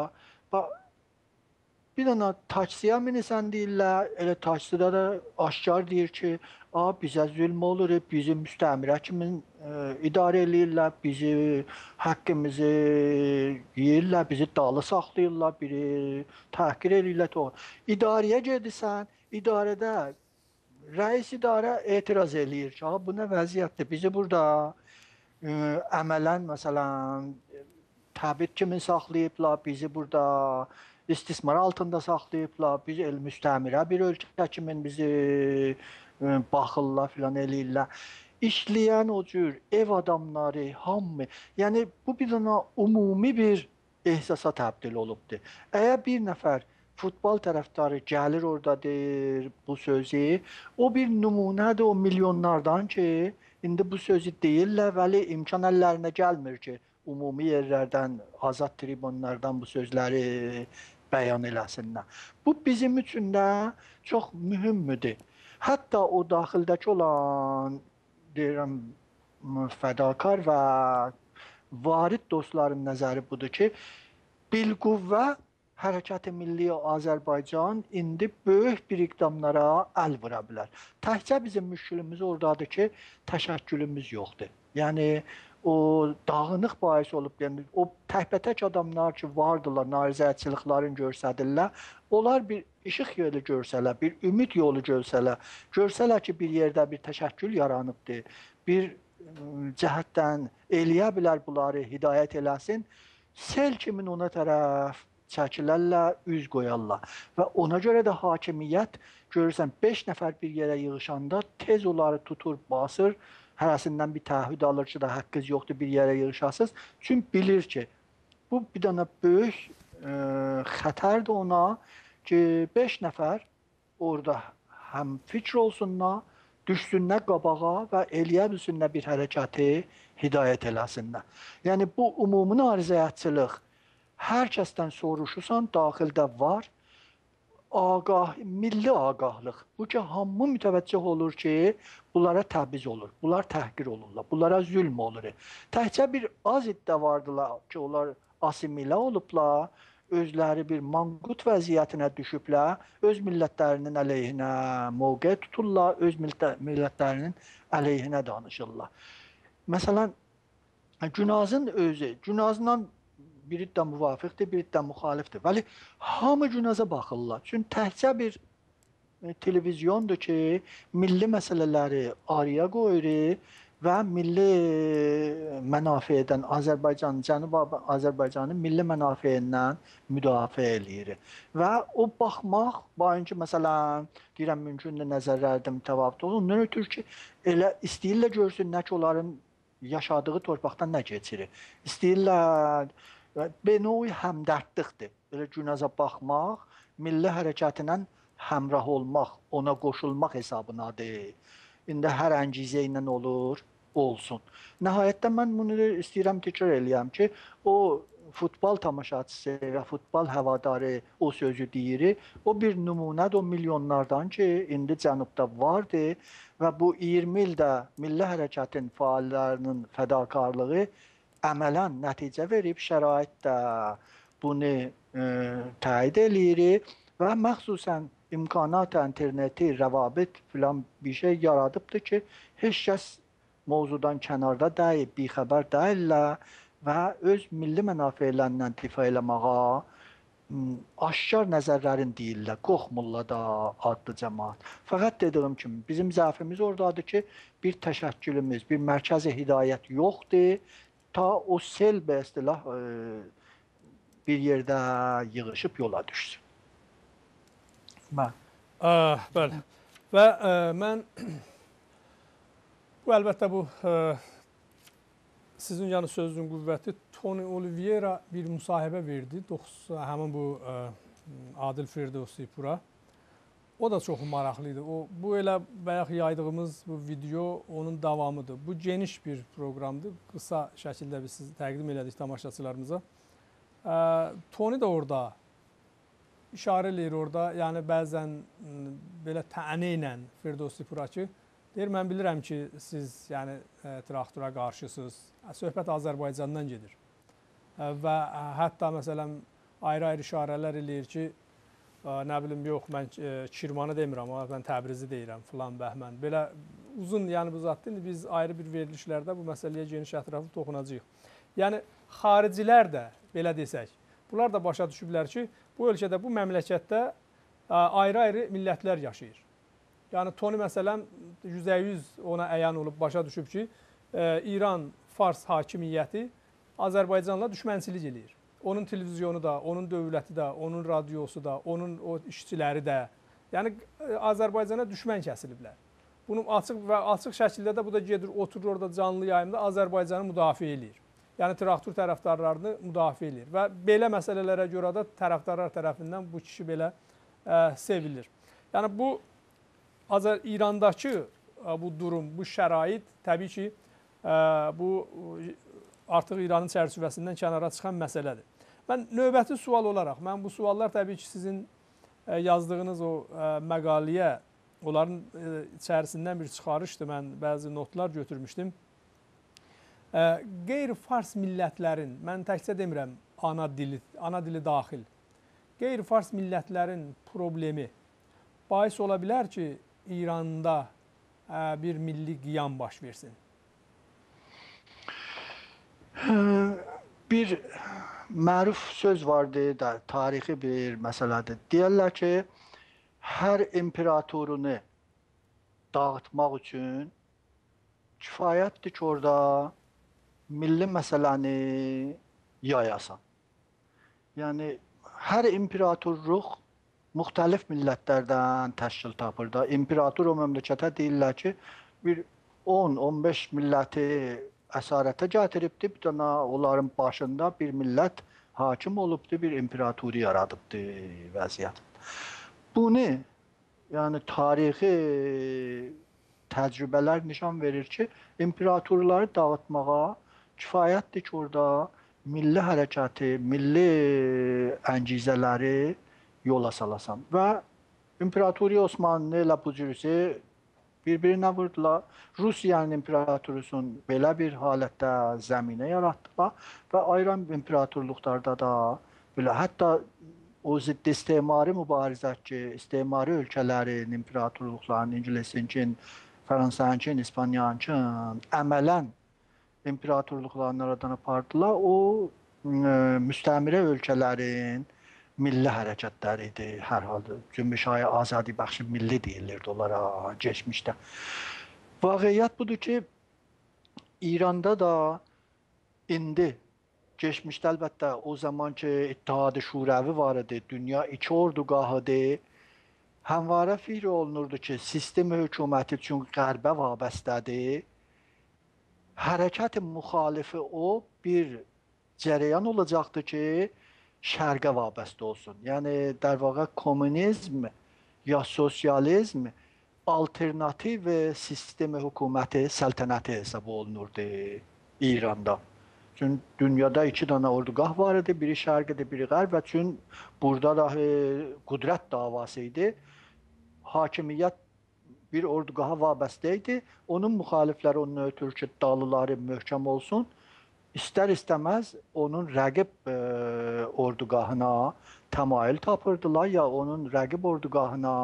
Speaker 2: bir dənə taksiyə minisən deyirlər, elə taksidə də aşkar deyir ki, bizə zülm olur, bizi müstəmirə kimi idarə eləyirlər, bizi haqqımızı yeyirlər, bizi dalı saxlayırlar, biri təhqir eləyirlər. İdarəyə gedirsən, idarədə rəis idarə etiraz eləyir ki, bu nə vəziyyətdir, bizi burada əmələn, məsələn, təbid kimi saxlayıblar, bizi burada istismar altında saxlayıblar, bizi müstəmirə bir ölkə kimi bizi baxırlar, filan eləyirlər. İşləyən o cür ev adamları, hamı, yəni bu bir dana ümumi bir ehsasa təbdil olubdur. Əgər bir nəfər futbol tərəfdarı gəlir orada deyir bu sözü, o bir nümunədir o milyonlardan ki, indi bu sözü deyirlər, vəli imkan əllərinə gəlmir ki, ümumi yerlərdən, azad tribunlardan bu sözləri bəyan eləsinlər. Bu bizim üçün də çox mühümdür. Hətta o daxildəki olan deyirəm fədakar və varid dostların nəzəri budur ki, bilquvvə Hərəkət-i Milli Azərbaycan indi böyük bir iqdamlara əl vura bilər. Təkcə bizim müşkülümüz oradadır ki, təşəkkülümüz yoxdur. Yəni o dağınıq bahis olub, yəni o təkbətək adamlar ki vardılar, narizəçiliklərini göstərirlər. Onlar bir işıq yolu görsələr, bir ümid yolu görsələr ki, bir yerdə bir təşəkkül yaranıbdır, bir cəhətdən eləyə bilər bunları hidayət eləsin, sel kimin ona tərəf çəkilərlər, üz qoyarlar. Və ona görə də hakimiyyət görürsən 5 nəfər bir yerə yığışanda tez onları tutur, basır, hərəsindən bir təhvüd alır ki, da haqqınız yoxdur bir yerə yığışasınız. Çünki bilir ki, bu bir dənə böyük xətərdir ona ki, 5 nəfər orada həm fikr olsunlar, düşsünlər qabağa və eləyə bilsinlər bir hərəkəti hidayət eləsinlər. Yəni bu ümumi narizəçilik hər kəsdən soruşursan, daxildə var. Milli ağahlıq. Bu ki, hamı mütəvəccüh olur ki, bunlara təbiz olur, bunlar təhqir olurlar, bunlara zülm olur. Təkcə bir az iddia vardılar ki, onlar asimilə olublar, özləri bir manqut vəziyyətinə düşüblər, öz millətlərinin əleyhinə mövqe tuturlar, öz millətlərinin əleyhinə danışırlar. Məsələn, Günazın özü, Günazla biri də müvafiqdir, biri də müxalifdir. Vəli hamı Günaza baxırlar. Çünki təkcə bir televizyondur ki, milli məsələləri araya qoyur və milli mənafeydən Azərbaycan, Cənubi Azərbaycanın milli mənafeyindən müdafiə eləyir. Və o baxmaq, bayınki məsələn, deyirəm, mümkündür nəzərlərdə mütəvafit olur. Ondan ötürü ki, elə istəyirlər görsünlər ki, onların yaşadığı torpaqdan nə keçirir. İstəyirlər, benoy həmdərdlikdir. Belə Günaza baxmaq, milli hərəkətinə həmrah olmaq, ona qoşulmaq hesabınadır. İndi hər əngizə ilə olur, olsun. Nəhayətdə mən bunu istəyirəm təkrar eləyəm ki, o futbol tamaşaçısı və futbol həvadarı o sözü deyir, o bir nümunədir o milyonlardan ki, indi Cənubda vardı və bu 20 ildə milli hərəkətin fəallərinin fədakarlığı əmələn nəticə verib, şərait də bunu təyid eləyir və məxsusən imkanat, interneti, rəvabit filan bir şey yaradıbdır ki, heç kəs mövzudan kənarda deyib, bixəbər deyirlər və öz milli mənafeylərindən difa eləməğa aşkar nəzərlərin deyirlər, qorxmurlar da adlı cəmaat. Fəqət dediyim kimi, bizim zəfimiz oradadır ki, bir təşəkkülümüz, bir mərkəzi hidayət yoxdur, ta o sel və istilah bir yerdə yığışıb yola düşsün.
Speaker 1: Bəli. Və mən bu əlbəttə bu sizin yəni sözün qüvvəti Tony Oliveira bir müsahibə verdi. Həmin bu Adil Firdevsipura. O da çox maraqlı idi. Bu elə bayaq yaydığımız bu video onun davamıdır. Bu geniş bir proqramdır. Qısa şəkildə biz siz təqdim elədik tamaşaçılarımıza. Tony da orada işarə eləyir orada. Yəni bəzən belə təni ilə Firdevsipura ki, deyir, mən bilirəm ki, siz yəni traktora qarşısınız. Söhbət Azərbaycandan gedir. Və hətta məsələn ayrı-ayrı işarələr eləyir ki, nə bilim, yox, mən Kirmanı demirəm, mən Təbrizi deyirəm, filan bəhmən. Belə uzun, yəni bu zatdır. İndi biz ayrı bir verilişlərdə bu məsələyə geniş ətraflı toxunacağıq. Yəni, xaricilər də, belə desək, bunlar da başa düşüblər ki, bu ölkədə, bu məmləkətdə ayrı-ayrı millətlər yaşayır. Yəni, Tony məsələn, %100 ona əyan olub, başa düşüb ki, İran, Fars hakimiyyəti Azərbaycanla düşmənçilik eləyir. Onun televizyonu da, onun dövləti də, onun radiosu da, onun o işçiləri də, yəni Azərbaycana düşmən kəsiliblər. Bunu açıq şəkildə də bu da gedir, oturur orada canlı yayımda Azərbaycanı müdafiə eləyir. Yəni traktor tərəfdarlarını müdafiə eləyir və belə məsələlərə görə də tərəfdarlar tərəfindən bu kişi belə sevilir. Yəni bu İrandakı bu durum, bu şərait təbii ki, bu artıq İranın çərçivəsindən kənara çıxan məsələdir. Mən növbəti sual olaraq, mən bu suallar təbii ki, sizin yazdığınız o məqaləyə, onların içərisindən bir çıxarışdır. Mən bəzi notlar götürmüşdüm. Qeyri-fars millətlərin, mən təkcə demirəm ana dili daxil, qeyri-fars millətlərin problemi bahis ola bilər ki, İranda bir milli qiyam baş versin.
Speaker 2: Bir məruf söz vardı da, tarixi bir məsələdir. Deyirlər ki, hər imperatorunu dağıtmaq üçün kifayətdir ki, orada milli məsələni yayasan. Yəni, hər imperatorluq müxtəlif millətlərdən təşkil tapır da. İmperator o məmləkətə deyirlər ki, bir 10-15 milləti əsarətə gətiribdir, bir dənə onların başında bir millət hakim olubdur, bir imperatoru yaradıbdır vəziyyət. Bunu, yəni tarixi təcrübələr nişan verir ki, imperatorları dağıtmağa kifayətdir ki, orada milli hərəkəti, milli əngizələri yola salasan. Və İmperatoriya Osmanlı ilə bu cürüsü bir-birinə vurdular. Rusiyanın imperatorusun belə bir halətdə zəminə yaratdılar və ayrı imperatorluqlarda da belə, hətta o ziddi istimari mübarizə ki, istimari ölkələrin, imperatorluqların, İngilisinkin, Fransankin, İspanyankin əmələn imperatorluqlarını aradan apardılar. O müstəmirə ölkələrin milli hərəkətləri idi hər halda. Cümbüş-i Azadi bəxşi milli deyilirdi onlara geçmişdə. Vaqiyyət budur ki, İranda da indi, geçmişdə əlbəttə o zaman ki, İttihad-ı Şurəvi var idi, dünya iki ordugahıdır, həmvarə fikir olunurdu ki, sistemi hökuməti üçün qərbə vabəstədir. Hərəkət-i müxalifi o bir cərəyan olacaqdır ki, şərqə vabəstə olsun. Yəni, der vaqa komünizm ya sosializm alternativ sistemi hökuməti, səltənəti hesab olunurdu İranda. Çünki dünyada iki dənə ordugah var idi, biri şərq idi, biri qərb və çünki burada da qüdrət davası idi. Hakimiyyət bir ordugaha vabəstə idi. Onun müxalifləri onun ötürü ki, dalıları möhkəm olsun. İstər-istəməz onun rəqib ordugahına təmayül tapırdılar ya onun rəqib ordugahına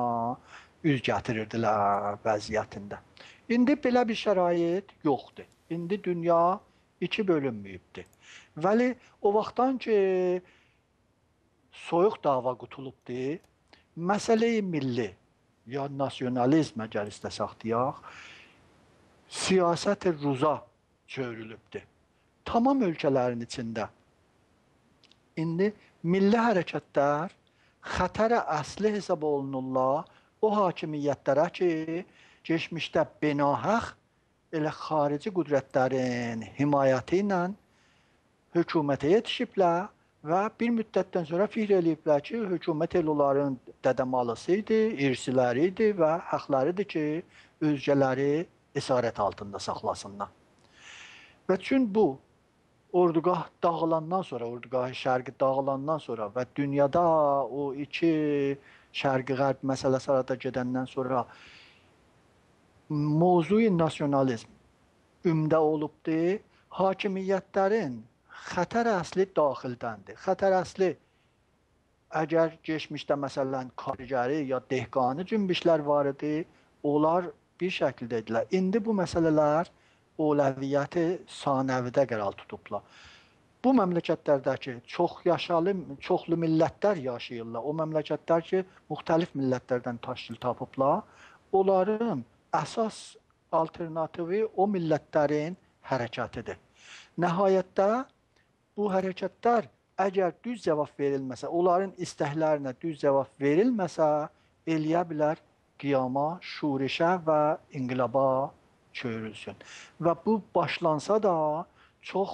Speaker 2: üz gətirirdilər vəziyyətində. İndi belə bir şərait yoxdur. İndi dünya iki bölünməyibdir. Vəli o vaxtdan ki, soyuq dava qutulubdur, məsələ-i milli ya nasyonalizm əgər istəsək deyək, siyasət-i ruza çövürülübdür. Tamam ölkələrin içində. İndi milli hərəkətlər xətərə əsli hesab olunurlar o hakimiyyətlərə ki, geçmişdə beynəlxalq elə xarici qüdrətlərin himayəti ilə hökumətə yetişiblər və bir müddətdən sonra fikir eləyiblər ki, hökumət el onların dədəmalısı idi, irsiləri idi və haqlarıdır ki, özgələri əsarət altında saxlasınlar. Və çünki bu ordugah dağılandan sonra, ordugah şərqi dağılandan sonra və dünyada o iki şərqi-qərb məsələsi arada gedəndən sonra mövzu-i nasyonalizm ümdə olubdur. Hakimiyyətlərin xətər əsli daxildəndir. Xətər əsli əgər geçmişdə məsələn karigəri ya dehqani cümbüşlər var idi, onlar bir şəkildə idilər. İndi bu məsələlər oləviyyəti sanəvidə qərar tutublar. Bu məmləkətlərdəki çoxlu millətlər yaşayırlar. O məmləkətlər ki, müxtəlif millətlərdən təşkil tapıblar. Onların əsas alternativi o millətlərin hərəkətidir. Nəhayətdə bu hərəkətlər əgər düz cavab verilməsə, onların istəklərinə düz cavab verilməsə, eləyə bilər qiyama, şurişə və inqilaba çövürülsün. Və bu başlansa da çox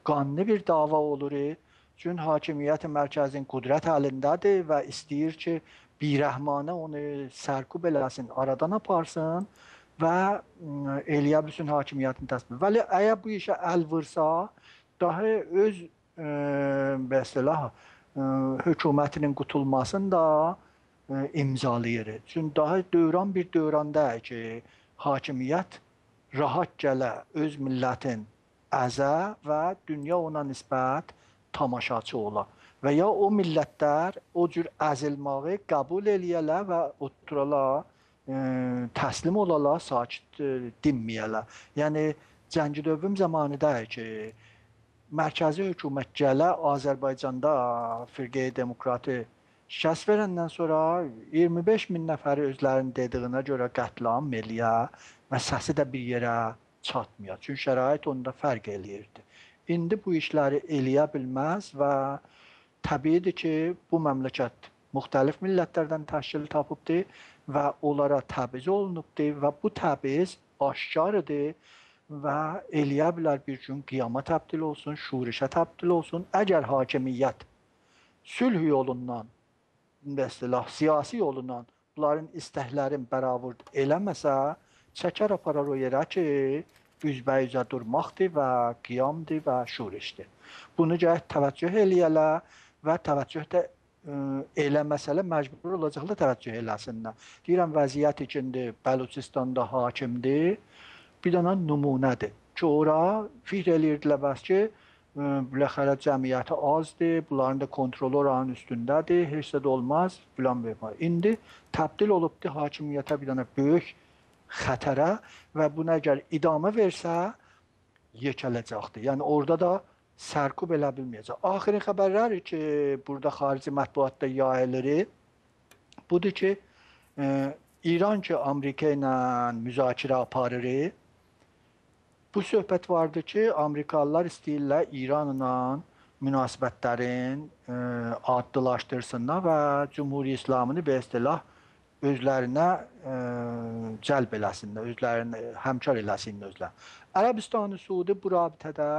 Speaker 2: qanlı bir dava olur. Çünki hakimiyyət mərkəzin qüdrət əlindədir və istəyir ki, birəhmanə onu sərkub eləsin, aradan aparsın və eləyə bilsin hakimiyyətin təsbih. Vəli əgər bu işə əl vursa, daha öz mesela hökumətinin qutulmasını da imzalayır. Çünki daha dövran bir dövranda ki, hakimiyyət rahat gələ öz millətin əzə və dünya ona nisbət tamaşaçı ola. Və ya o millətlər o cür əzilmağı qəbul eləyələr və oturala, təslim olala, sakit dinməyələr. Yəni, Cəngidövüm zamanıda ki, mərkəzi hökumət gələ Azərbaycanda firqəyə demokratı şikəst verəndən sonra 25 min nəfəri özlərinin dediyinə görə qətlam eləyə və səsi də bir yerə çatmıyor. Çünki şərait onda fərq eləyirdi. İndi bu işləri eləyə bilməz və təbiidir ki, bu məmləkət müxtəlif millətlərdən təşkil tapıbdır və onlara təbiz olunubdur və bu təbiz aşkarıdır və eləyə bilər bir gün qiyama təbdil olsun, şurişə təbdil olsun. Əgər hakimiyyət sülh yolundan, siyasi yolundan bunların istəklərin bərabər eləməsə, çəkər aparar o yerə ki, üzbəyüzə durmaqdır və qiyamdır və şurişdir. Bunu gərək təvəccüh eləyələr və təvəccüh də elə məsələ məcbur olacaqlar təvəccüh eləsinlər. Deyirəm, vəziyyət içində Bəluçistanda hakimdir, bir dənə nümunədir ki, ora fikr eləyirdilər bəs ki, biləxərə cəmiyyəti azdır, bunların da kontrolu oranın üstündədir, heç də olmaz, filan vermir. İndi təbdil olubdur hakimiyyətə bir dənə böyük xətərə və buna əgər idamə versə, yekələcəkdir. Yəni, orada da sərkub elə bilməyəcək. Axırın xəbərləri ki, burada xarici mətbuatda yayılır, budur ki, İran ki, Amerika ilə müzakirə aparır, bu söhbət vardı ki, Amerikalılar istəyirlər İranla münasibətlərin addılaşdırsınlar və Cumhuriyyə İslamını bir istilah özlərinə cəlb eləsinlər, özlərini həmkar eləsinlər özlər. Ərəbistan-ı Suudi bu rabitədə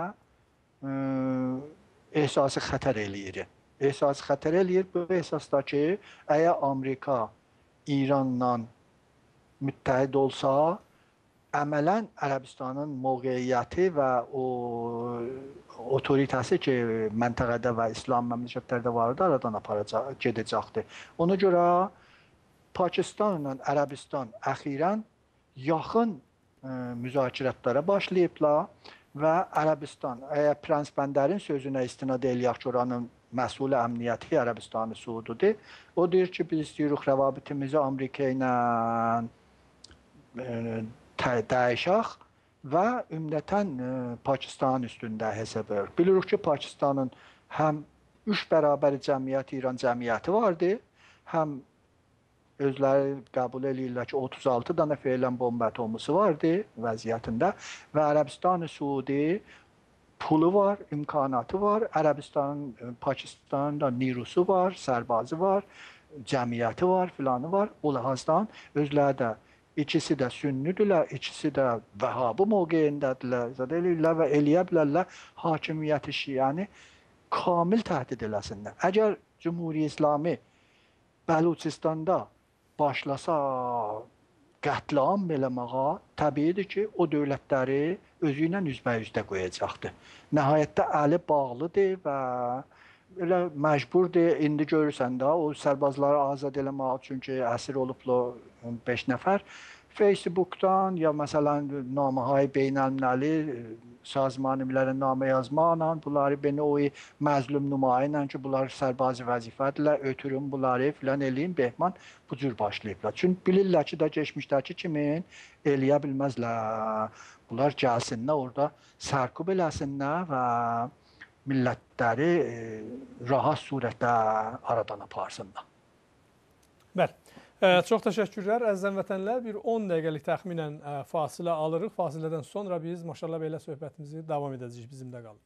Speaker 2: ehsası xətər eləyir. Ehsası xətər eləyir bu ehsasda ki, əgər Amerika İranla müttəhid olsa, əmələn Ərəbistanın mövqeyiyyəti və o otoritəsi ki, məntəqədə və İslam məmləkətlərdə vardı, aradan gedəcəkdir. Ona görə Pakistan ilə Ərəbistan əxirən yaxın müzakirətlərə başlayıblar və Ərəbistan, əgər Prens Bəndərin sözünə istinad eləyək ki, oranın məsul əmniyyəti Ərəbistanı Suududur, o deyir ki, biz istəyirik rəvabitimizi Amerika ilə dəyişək və ümumətən Pakistan üstündə hesab edir. Bilirik ki, Pakistanın həm 3 bərabəri cəmiyyət İran cəmiyyəti vardır, həm özləri qəbul edirlər ki, 36 dənə feylən bomba atomusu vardır vəziyyətində və Ərəbistan-ı Suudi pulu var, imkanatı var, Ərəbistanın, Pakistanın da nirusu var, sərbazı var, cəmiyyəti var, filanı var. O ləhazdan özləri də İkisi də sünnüdürlər, ikisi də vəhabı mövqeyindədirlər, eləyirlər və eləyə bilərlər hakimiyyəti şiəni kamil təhdid eləsinlər. Əgər Cumhuriyyə İslami Bəluçistanda başlasa qətlam eləməyə, təbiidir ki, o dövlətləri özü ilə üzbəyüzdə qoyacaqdır. Nəhayətdə əli bağlıdır və elə məcburdur. İndi görürsən də, o sərbazları azad eləmək üçün ki, əsir olublar 5 nəfər. Facebookdan ya məsələn namehay beynəlməli sazmanimlərin namə yazmaqla, bunları beni o məzlum nümayinlə ki, bunlar sərbazi vəzifədirlər, ötürün bunları filan eləyin, Behman bu cür başlayıblar. Çünki bilirlər ki, da geçmişdəki kimin eləyə bilməzlər. Bunlar gəlsinlər, orada sərkub eləsinlər və millətləri rahat surətdə aradan aparsınlar.
Speaker 1: Bəli. Çox təşəkkürlər. Əzizən vətənlər, bir 10 dəqiqəlik təxminən fasilə alırıq. Fasilədən sonra biz maşallah belə söhbətimizi davam edəcəyik. Bizimlə qalın.